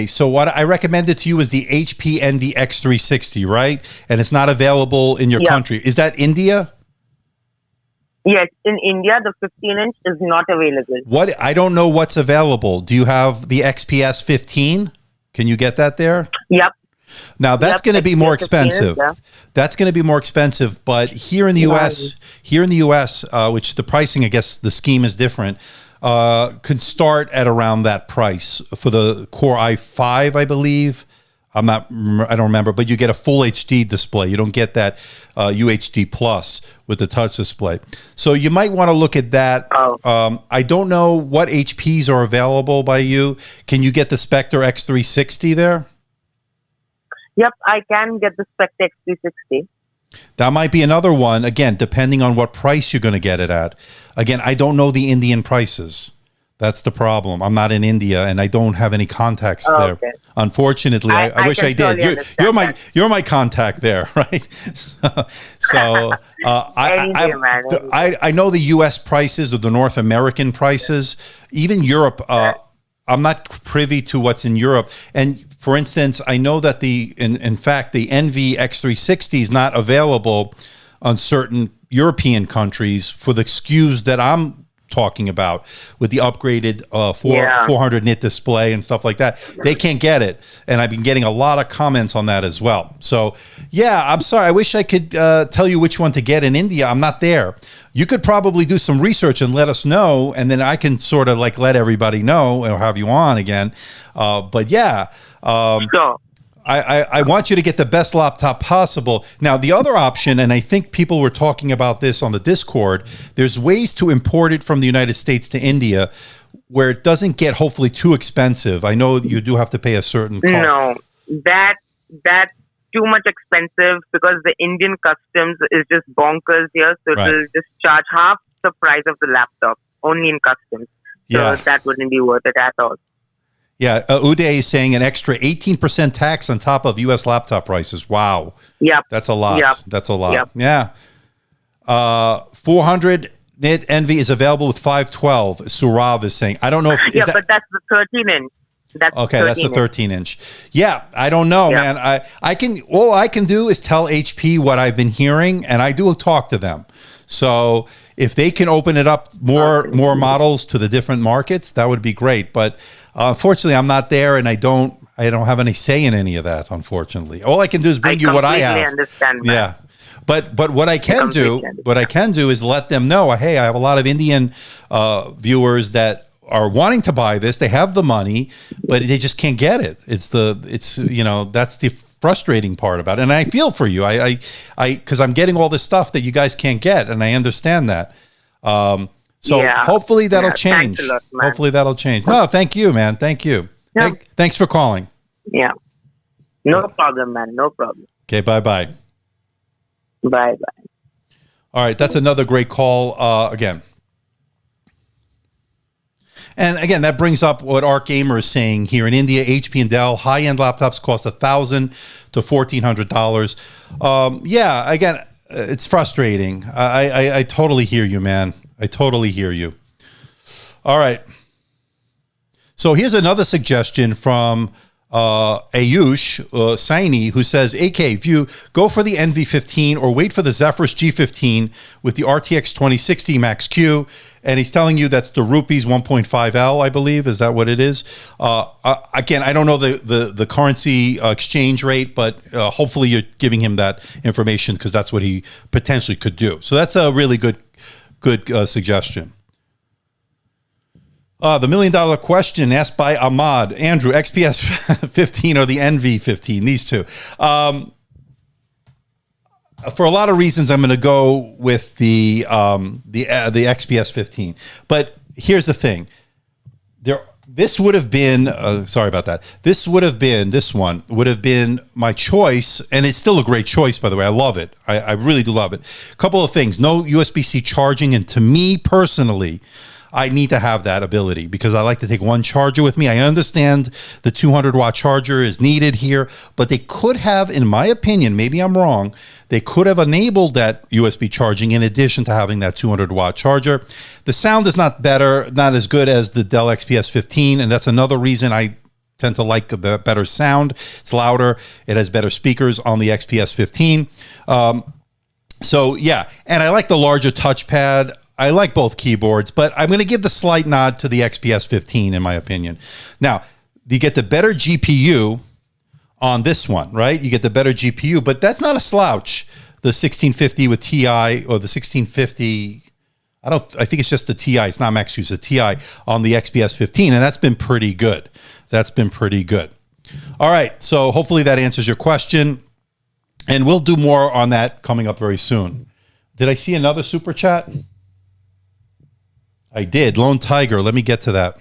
so what I recommended to you is the HP Envy X360, right? And it's not available in your country. Is that India? Yes, in India, the 15-inch is not available. What? I don't know what's available. Do you have the XPS 15? Can you get that there? Yep. Now that's going to be more expensive. That's going to be more expensive. But here in the U.S., which the pricing, I guess, the scheme is different. Could start at around that price for the Core i5, I believe. I don't remember, but you get a full HD display. You don't get that UHD Plus with the touch display. So you might want to look at that. I don't know what HPs are available by you. Can you get the Spectre X360 there? Yep, I can get the Spectre X360. That might be another one, again, depending on what price you're going to get it at. Again, I don't know the Indian prices. That's the problem. I'm not in India, and I don't have any contacts there. Okay. Unfortunately, I wish I did. You're my contact there, right? So I know the U.S. prices or the North American prices. Even Europe, I'm not privy to what's in Europe. And for instance, I know that in fact the NV X360 is not available on certain European countries for the SKUs that I'm talking about with the upgraded 400 nit display and stuff like that. They can't get it, and I've been getting a lot of comments on that as well. So yeah, I'm sorry, I wish I could tell you which one to get in India. I'm not there. You could probably do some research and let us know, and then I can sort of like let everybody know and have you on again. But yeah, sure. I want you to get the best laptop possible. Now, the other option, and I think people were talking about this on the Discord, there's ways to import it from the United States to India where it doesn't get hopefully too expensive. I know you do have to pay a certain cost. No, that's too much expensive because the Indian customs is just bonkers here. So it will just charge half the price of the laptop only in customs. So that wouldn't be worth it at all. Yeah, Uday is saying an extra 18% tax on top of U.S. laptop prices. Wow. Yep. That's a lot. Yep. That's a lot. Yep. Yeah. 400 nit Envy is available with 512. Surav is saying. I don't know if... but that's the 13-inch. That's the 13-inch. Yeah, I don't know, man. All I can do is tell HP what I've been hearing, and I do talk to them. So if they can open it up more models to the different markets, that would be great. But unfortunately, I'm not there, and I don't have any say in any of that. Unfortunately, all I can do is bring you what I have. I understand that. Yeah, but what I can do is let them know, hey, I have a lot of Indian viewers that are wanting to buy this. They have the money, but they just can't get it. It's that's the frustrating part about it. And I feel for you. I because I'm getting all this stuff that you guys can't get, and I understand that. Hopefully that'll change. Lot, hopefully that'll change. No, thank you, man. Thank you. Yeah. Thanks for calling. Yeah. No problem, man. No problem. Okay, bye-bye. Bye-bye. All right, that's another great call again. And again, that brings up what Arc Gamer is saying here in India. HP and Dell high-end laptops cost $1,000 to $1,400. Yeah, again, it's frustrating. I totally hear you, man. I totally hear you. All right. So here's another suggestion from Ayush Saini, who says, AK, if you go for the NV15 or wait for the Zephyrus G15 with the RTX 2060 Max Q, and he's telling you that's the rupees 1.5L, I believe. Is that what it is? Again, I don't know the currency exchange rate, but hopefully you're giving him that information because that's what he potentially could do. So that's a really good suggestion. The $1 million question asked by Ahmad. Andrew, XPS 15 or the NV 15? These two. For a lot of reasons, I'm going to go with the XPS 15. But here's the thing. This would have been, sorry about that. This one would have been my choice, and it's still a great choice, by the way. I love it. I really do love it. A couple of things. No USB-C charging, and to me personally, I need to have that ability because I like to take one charger with me. I understand the 200-watt charger is needed here, but they could have, in my opinion, maybe I'm wrong, they could have enabled that USB charging in addition to having that 200-watt charger. The sound is not as good as the Dell XPS 15, and that's another reason I tend to like the better sound. It's louder. It has better speakers on the XPS 15. So, yeah, and I like the larger touchpad. I like both keyboards, but I'm going to give the slight nod to the XPS 15, in my opinion. Now, you get the better GPU on this one, right? You get the better GPU, but that's not a slouch. The 1650 with TI or the 1650, I think it's just the TI. It's not Max Use, the TI on the XPS 15, and that's been pretty good. All right, so hopefully that answers your question, and we'll do more on that coming up very soon. Did I see another super chat? I did. Lone Tiger. Let me get to that.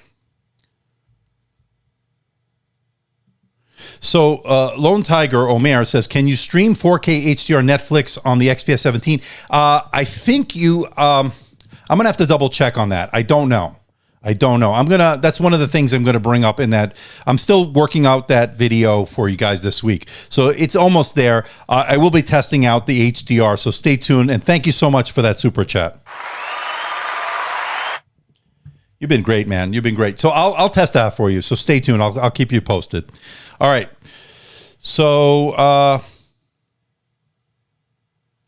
So Lone Tiger Omer says, can you stream 4K HDR Netflix on the XPS 17? I think you, I'm going to have to double check on that. I don't know. That's one of the things I'm going to bring up in that. I'm still working out that video for you guys this week. So it's almost there. I will be testing out the HDR. So stay tuned. And thank you so much for that super chat. You've been great, man. You've been great. So I'll test that for you. So stay tuned. I'll keep you posted. All right. So,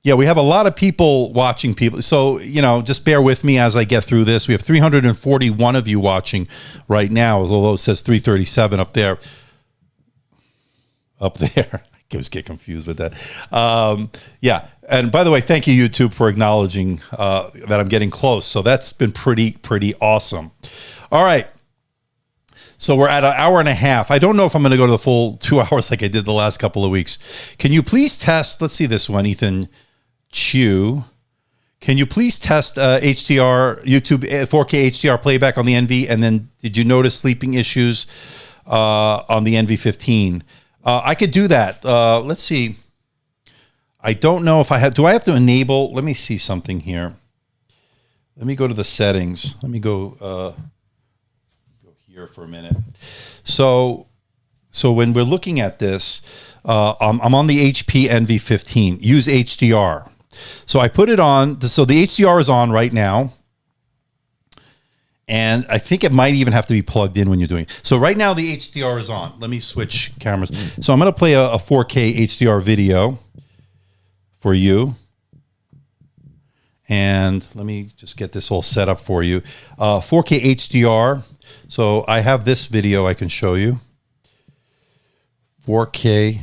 yeah, we have a lot of people watching people. So, just bear with me as I get through this. We have 341 of you watching right now, although it says 337 up there. Up there. I always get confused with that. Yeah. And by the way, thank you, YouTube, for acknowledging that I'm getting close. So that's been pretty awesome. All right. So we're at an hour and a half. I don't know if I'm going to go to the full 2 hours like I did the last couple of weeks. Can you please test? Let's see this one, Ethan Chu. Can you please test HDR, YouTube 4K HDR playback on the NV? And then did you notice sleeping issues on the NV15? I could do that. Let's see. I don't know if I have. Do I have to enable? Let me see something here. Let me go to the settings. Let me go here for a minute. So when we're looking at this, I'm on the HP NV15. Use HDR. So I put it on. So the HDR is on right now. And I think it might even have to be plugged in when you're doing it. So right now the HDR is on. Let me switch cameras. So I'm going to play a 4K HDR video for you. And let me just get this all set up for you. 4K HDR. So I have this video I can show you. 4K.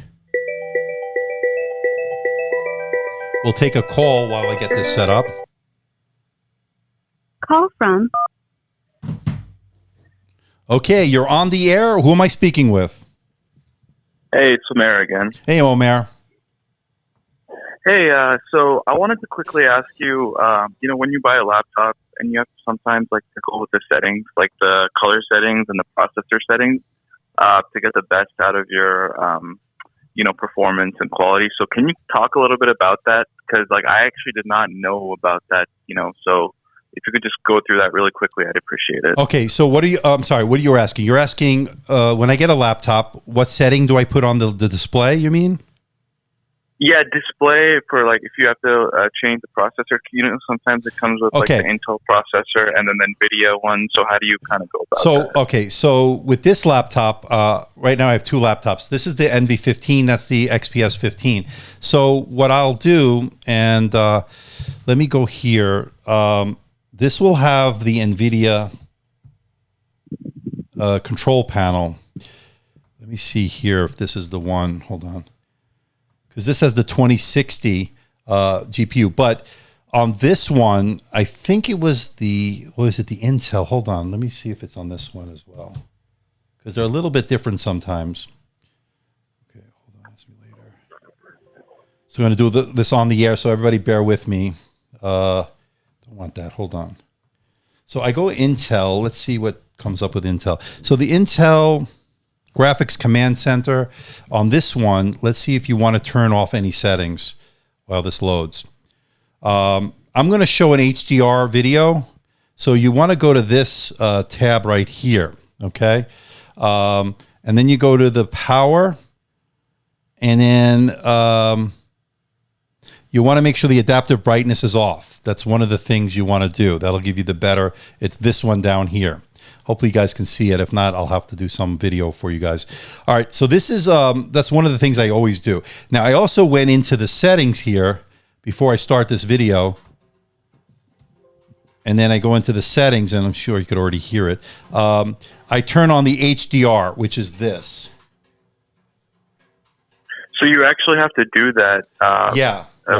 We'll take a call while I get this set up. Call from. Okay, you're on the air. Who am I speaking with? Hey, it's Omer again. Hey, Omer. Hey, so I wanted to quickly ask you, when you buy a laptop and you have to sometimes to go with the settings, like the color settings and the processor settings, to get the best out of your, performance and quality. So can you talk a little bit about that? Because I actually did not know about that, so if you could just go through that really quickly, I'd appreciate it. Okay, so what are you, I'm sorry, what are you asking? You're asking, when I get a laptop, what setting do I put on the display, you mean? Yeah, display for if you have to change the processor, sometimes it comes with the Intel processor and then the NVIDIA one. So how do you kind of go about that? Okay, so with this laptop, right now I have two laptops. This is the NV15, that's the XPS 15. So what I'll do, and let me go here. This will have the NVIDIA control panel. Let me see here if this is the one. Hold on. Because this has the 2060 GPU. But on this one, I think it was the Intel? Hold on. Let me see if it's on this one as well. Because they're a little bit different sometimes. Okay, hold on. Ask me later. So I'm going to do this on the air, so everybody bear with me. Don't want that. Hold on. So I go Intel. Let's see what comes up with Intel. So the Intel Graphics Command Center on this one, let's see if you want to turn off any settings while this loads. I'm going to show an HDR video. So you want to go to this tab right here. Okay. And then you go to the power, and then you want to make sure the adaptive brightness is off. That's one of the things you want to do. That'll give you the better. It's this one down here. Hopefully you guys can see it. If not, I'll have to do some video for you guys. All right, so this is that's one of the things I always do. Now, I also went into the settings here before I start this video. And then I go into the settings, and I'm sure you could already hear it. I turn on the HDR, which is this. So you actually have to do that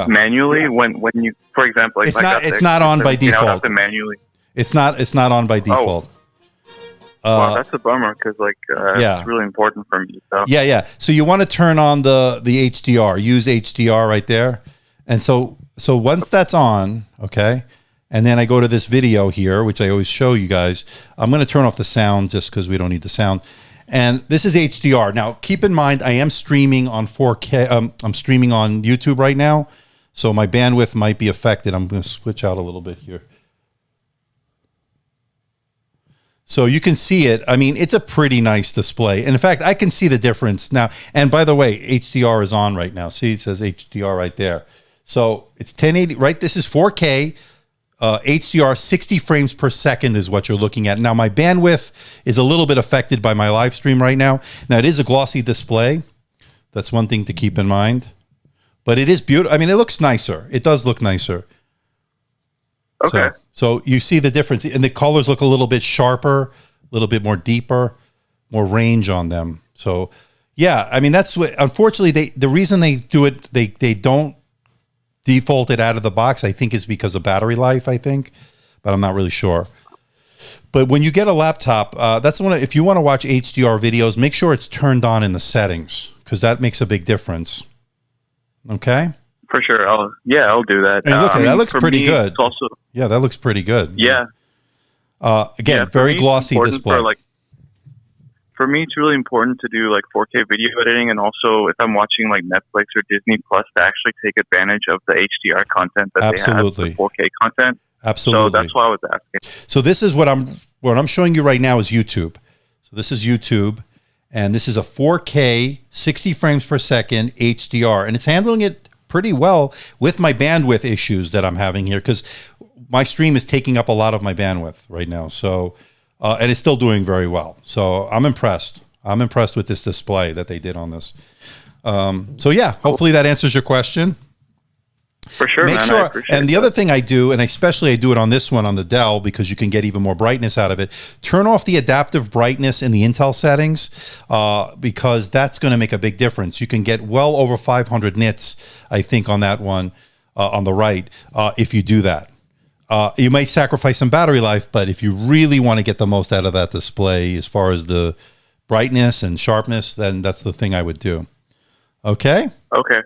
manually when you, for example, it's not on by default. Have to manually. It's not on by default. Wow, that's a bummer because it's really important for me. So. Yeah. So you want to turn on the HDR. Use HDR right there, and so once that's on, okay. And then I go to this video here, which I always show you guys. I'm going to turn off the sound just because we don't need the sound. And this is HDR. Now, keep in mind, I am streaming on 4K. I'm streaming on YouTube right now, so my bandwidth might be affected. I'm going to switch out a little bit here. So you can see it. I mean, it's a pretty nice display. And in fact, I can see the difference now. And by the way, HDR is on right now. See, it says HDR right there. So it's 1080, right? This is 4K. HDR 60 frames per second is what you're looking at. Now, my bandwidth is a little bit affected by my live stream right now. Now, it is a glossy display. That's one thing to keep in mind. But it is beautiful. I mean, it looks nicer. It does look nicer. Okay. So you see the difference. And the colors look a little bit sharper, a little bit more deeper, more range on them. So, yeah, I mean, that's what, unfortunately, the reason they do it, they don't default it out of the box, I think, is because of battery life, I think, but I'm not really sure. But when you get a laptop, that's the one. If you want to watch HDR videos, make sure it's turned on in the settings, because that makes a big difference. Okay? For sure. I'll do that. Hey, look, that looks pretty good. It's also, yeah, that looks pretty good. Yeah. Again, very glossy display. For me, it's really important to do like 4K video editing, and also if I'm watching like Netflix or Disney Plus, to actually take advantage of the HDR content that they have, the 4K content. Absolutely. So that's why I was asking. So this is what I'm showing you right now is YouTube. So this is YouTube, and this is a 4K 60 frames per second HDR, and it's handling it pretty well with my bandwidth issues that I'm having here, because my stream is taking up a lot of my bandwidth right now. So, and it's still doing very well. So I'm impressed. I'm impressed with this display that they did on this. So yeah, hopefully that answers your question. For sure, Make sure. And the other thing I do, and especially I do it on this one on the Dell, because you can get even more brightness out of it. Turn off the adaptive brightness in the Intel settings, because that's going to make a big difference. You can get well over 500 nits, I think, on that one on the right, if you do that. You may sacrifice some battery life, but if you really want to get the most out of that display as far as the brightness and sharpness, then that's the thing I would do. Okay? Okay.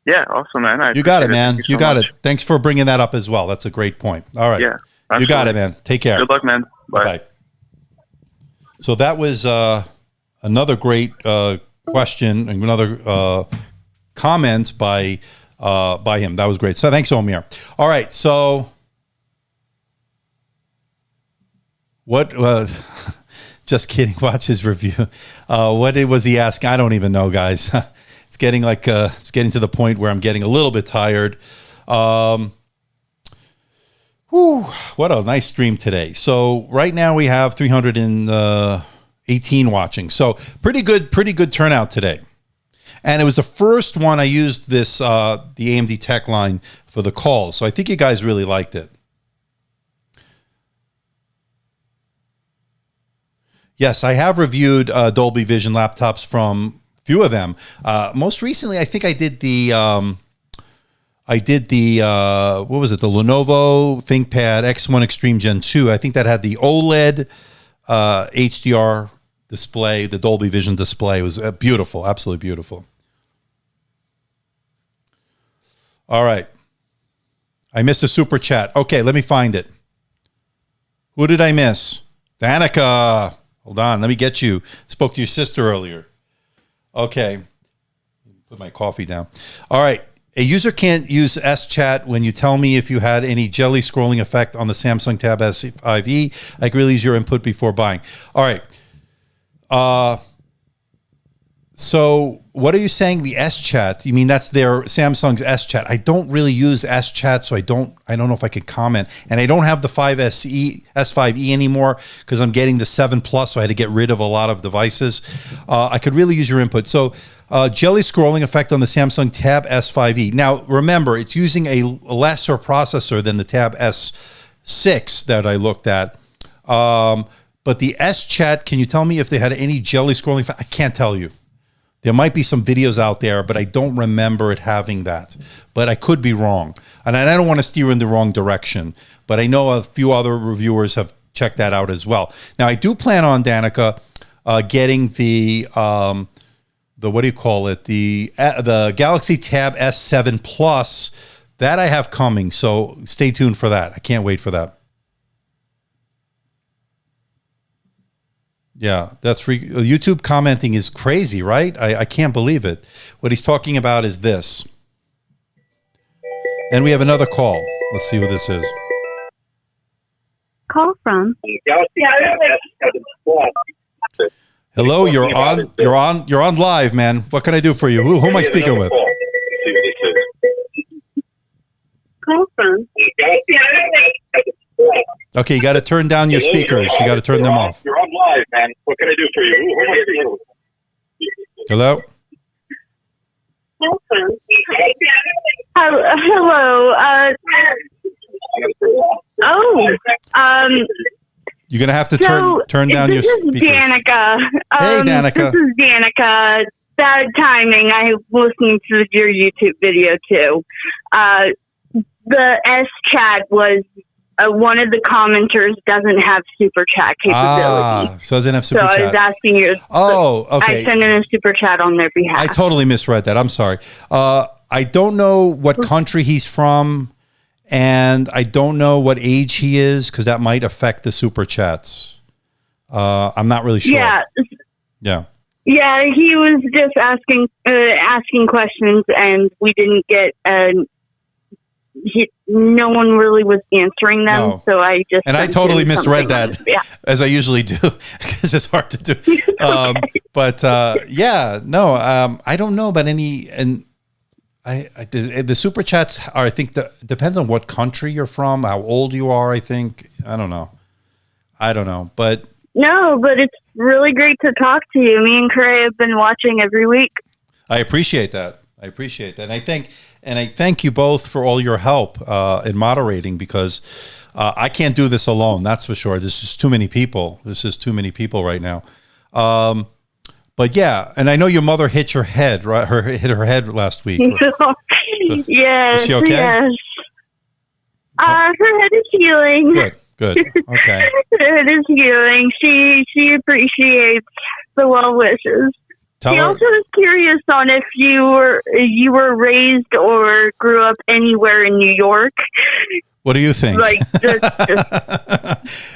Yeah, awesome, man. You got it, man. You got it. Thanks for bringing that up as well. That's a great point. All right. Yeah. You got it, man. Take care. Good luck, man. Bye. Bye. So that was another great question and another comment by him. That was great. So thanks, Omir. All right. So what? Just kidding. Watch his review. What was he asking? I don't even know, guys. It's getting to the point where I'm getting a little bit tired. What a nice stream today. So right now we have 318 watching. So pretty good turnout today. And it was the first one I used this, the AMD TechLine for the calls. So I think you guys really liked it. Yes, I have reviewed Dolby Vision laptops from few of them. Most recently, I think I did the what was it? The Lenovo ThinkPad X1 Extreme Gen 2. I think that had the OLED HDR display, the Dolby Vision display. It was beautiful, absolutely beautiful. All right. I missed a super chat. Okay, let me find it. Who did I miss? Danica. Hold on, let me get you. Spoke to your sister earlier. Okay. Put my coffee down. All right. A user can't use S-Chat when you tell me if you had any jelly scrolling effect on the Samsung Tab S5e. I can really use your input before buying. All right. So what are you saying? The S-Chat? You mean that's their Samsung's S-Chat? I don't really use S-Chat, so I don't know if I can comment. And I don't have the S5e anymore because I'm getting the 7 Plus, so I had to get rid of a lot of devices. I could really use your input. So jelly scrolling effect on the Samsung Tab S5e. Now, remember, it's using a lesser processor than the Tab S6 that I looked at. But the S-Chat, can you tell me if they had any jelly scrolling effect? I can't tell you. There might be some videos out there, but I don't remember it having that. But I could be wrong. And I don't want to steer in the wrong direction. But I know a few other reviewers have checked that out as well. Now, I do plan on, Danica, getting the what do you call it? The Galaxy Tab S7 Plus. That I have coming. So stay tuned for that. I can't wait for that. Yeah, that's free. YouTube commenting is crazy, right? I can't believe it. What he's talking about is this. And we have another call. Let's see who this is. Call from. Hello, you're on live, man. What can I do for you? Who am I speaking with? Call from. Okay, you got to turn down your speakers. You got to turn them off. You're on live, man. What can I do for you? Hello? Hello. You're going to have to turn down your speakers. This is Danica. Hey, Danica. This is Danica. Bad timing. I listened to your YouTube video, too. The S chat was one of the commenters doesn't have super chat capability. So doesn't have super chat. So I was asking you. Okay. I sent in a super chat on their behalf. I totally misread that. I'm sorry. I don't know what country he's from, and I don't know what age he is because that might affect the super chats. I'm not really sure. Yeah. Yeah, he was just asking questions, and we didn't get. No one really was answering them, so I just. And I totally misread that, as I usually do, because it's hard to do. Okay. I don't know about any, and the super chats are. I think depends on what country you're from, how old you are. I think I don't know, but no, but it's really great to talk to you. Me and Cray have been watching every week. I appreciate that. And I thank you both for all your help in moderating because I can't do this alone. That's for sure. This is too many people. Right now. But yeah, and I know your mother hit your head, right? Hit her head last week. Yes. Is she okay? Yes. Her head is healing. Good. Okay. Her head is healing. She appreciates the well wishes. He also was curious on if you were raised or grew up anywhere in New York. What do you think?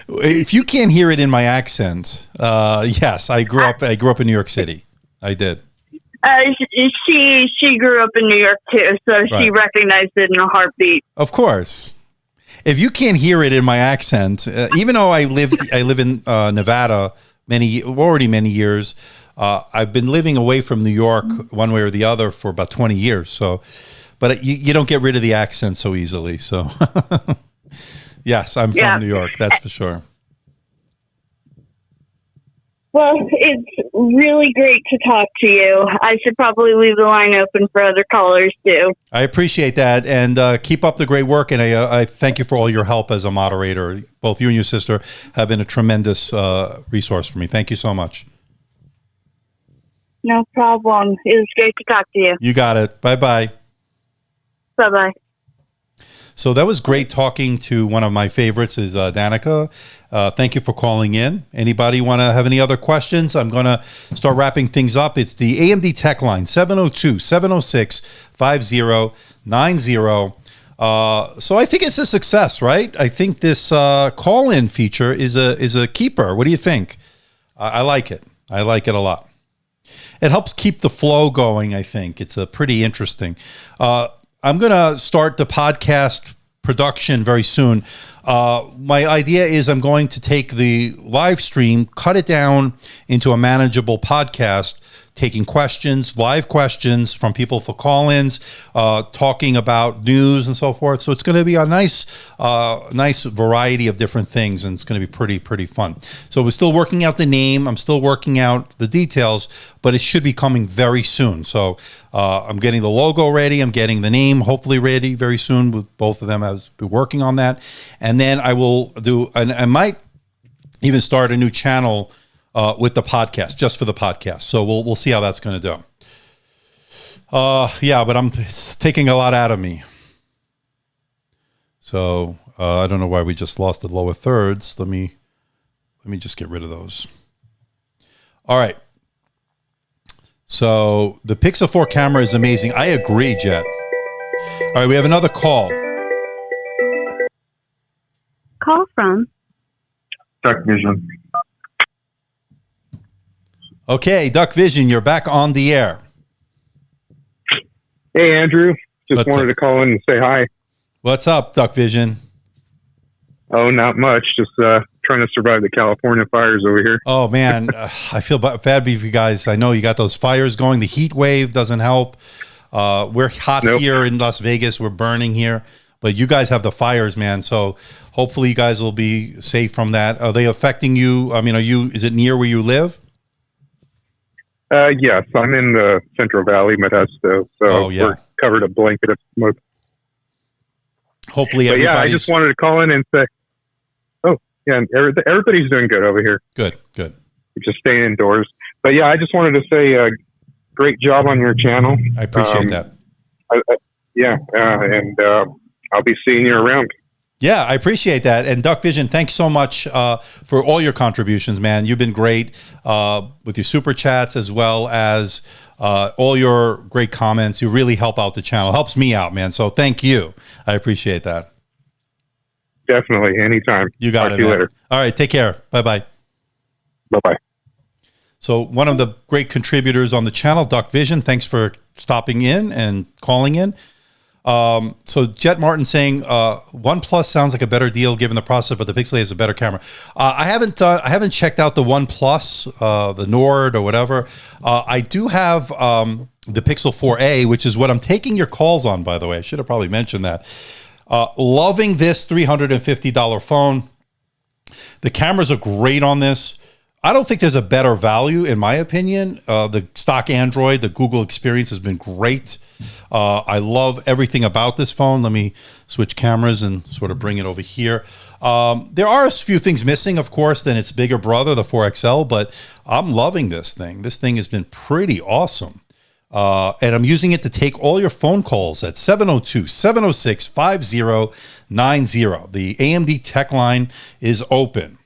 If you can't hear it in my accent, yes, I grew up in New York City. I did. She grew up in New York too, so she recognized it in a heartbeat. Of course. If you can't hear it in my accent, even though I live in Nevada many years. I've been living away from New York one way or the other for about 20 years. So, but you don't get rid of the accent so easily. So yes, I'm from New York. That's for sure. Well, it's really great to talk to you. I should probably leave the line open for other callers too. I appreciate that. And keep up the great work. And I thank you for all your help as a moderator. Both you and your sister have been a tremendous resource for me. Thank you so much. No problem. It was great to talk to you. You got it. Bye-bye. Bye-bye. So that was great talking to one of my favorites is Danica. Thank you for calling in. Anybody want to have any other questions? I'm going to start wrapping things up. It's the AMD TechLine, 702-706-5090. So I think it's a success, right? I think this call-in feature is a keeper. What do you think? I like it. I like it a lot. It helps keep the flow going, I think. It's pretty interesting. I'm going to start the podcast production very soon. My idea is I'm going to take the live stream, cut it down into a manageable podcast, taking questions, live questions from people for call-ins, talking about news and so forth. So it's going to be a nice variety of different things, and it's going to be pretty fun. So we're still working out the name. I'm still working out the details, but it should be coming very soon. So I'm getting the logo ready. I'm getting the name hopefully ready very soon with both of them. I'll be working on that. And then I will do, and I might even start a new channel with the podcast, just for the podcast. So we'll see how that's going to do. But it's taking a lot out of me. So I don't know why we just lost the lower thirds. Let me just get rid of those. All right. So the Pixel 4 camera is amazing. I agree, Jet. All right, we have another call. Call from Tech Vision. Okay, Duck Vision, you're back on the air. Hey, Andrew. Just What's wanted up? to call in and say hi. What's up, Duck Vision? Oh, not much. Just trying to survive the California fires over here. Oh, man, I feel bad for you guys. I know you got those fires going. The heat wave doesn't help. We're hot here in Las Vegas. We're burning here. But you guys have the fires, man. So hopefully you guys will be safe from that. Are they affecting you? I mean, is it near where you live? Yes, I'm in the Central Valley, Modesto. So we're covered a blanket of smoke. Hopefully everybody's... I just wanted to call in and say, everybody's doing good over here. Good. We're just staying indoors. But yeah, I just wanted to say great job on your channel. I appreciate that. And I'll be seeing you around. Yeah, I appreciate that. And Duck Vision, thanks so much for all your contributions, man. You've been great with your super chats as well as all your great comments. You really help out the channel. Helps me out, man. So thank you. I appreciate that. Definitely. Anytime. You got it, Talk to you later. All right. Take care. Bye-bye. Bye-bye. So one of the great contributors on the channel, Duck Vision, thanks for stopping in and calling in. So Jet Martin saying OnePlus sounds like a better deal given the processor, but the Pixel 8 has a better camera. I haven't checked out the OnePlus, the Nord or whatever. I do have the Pixel 4a, which is what I'm taking your calls on, by the way. I should have probably mentioned that. Loving this $350 phone. The cameras are great on this. I don't think there's a better value, in my opinion. The stock Android, the Google experience has been great. I love everything about this phone. Let me switch cameras and sort of bring it over here. There are a few things missing, of course, than its bigger brother, the 4XL, but I'm loving this thing. This thing has been pretty awesome. And I'm using it to take all your phone calls at 702-706-5090. The AMD TechLine is open.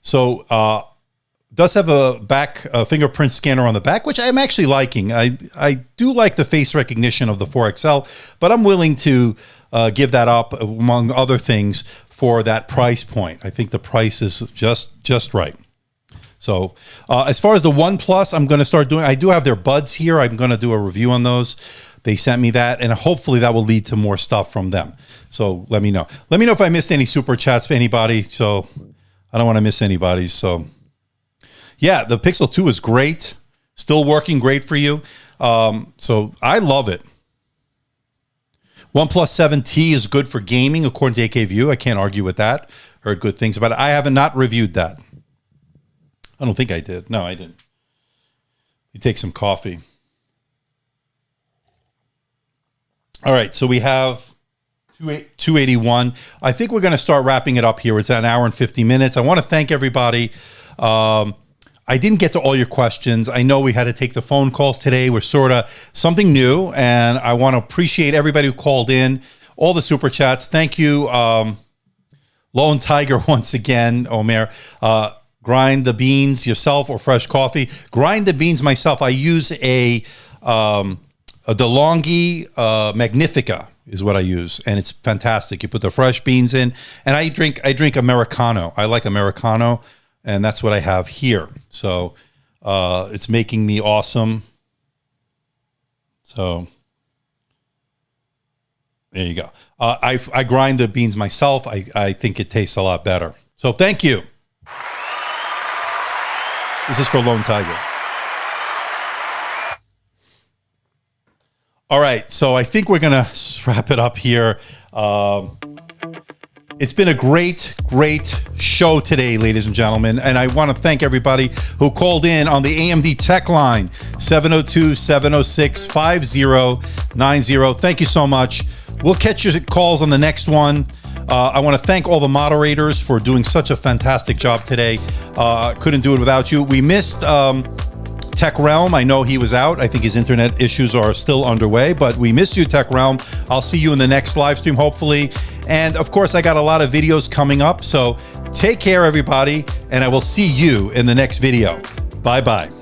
So does have a back fingerprint scanner on the back, which I'm actually liking. I do like the face recognition of the 4XL, but I'm willing to give that up, among other things, for that price point. I think the price is just right. So as far as the OnePlus, I'm going to start doing, I do have their buds here. I'm going to do a review on those. They sent me that, and hopefully that will lead to more stuff from them. So let me know. Let me know if I missed any super chats for anybody. So I don't want to miss anybody. So yeah, the Pixel 2 is great. Still working great for you. So I love it. OnePlus 7T is good for gaming, according to AKView. I can't argue with that. Heard good things about it. I have not reviewed that. I don't think I did. No, I didn't. You take some coffee. All right, so we have 281. I think we're going to start wrapping it up here. It's an hour and 50 minutes. I want to thank everybody. I didn't get to all your questions. I know we had to take the phone calls today. We're sort of something new, and I want to appreciate everybody who called in, all the super chats. Thank you, Lone Tiger, once again, Omer. Grind the beans yourself or fresh coffee. Grind the beans myself. I use a DeLonghi Magnifica is what I use, and it's fantastic. You put the fresh beans in, and I drink Americano. I like Americano, and that's what I have here. So it's making me awesome. So there you go. I grind the beans myself. I think it tastes a lot better. So thank you. This is for Lone Tiger. All right, so I think we're going to wrap it up here. It's been a great show today, ladies and gentlemen, and I want to thank everybody who called in on the AMD TechLine, 702-706-5090. Thank you so much. We'll catch your calls on the next one. I want to thank all the moderators for doing such a fantastic job today. Couldn't do it without you. We missed Tech Realm. I know he was out. I think his internet issues are still underway, but we miss you, Tech Realm. I'll see you in the next live stream, hopefully. And of course, I got a lot of videos coming up. So take care, everybody, and I will see you in the next video. Bye-bye.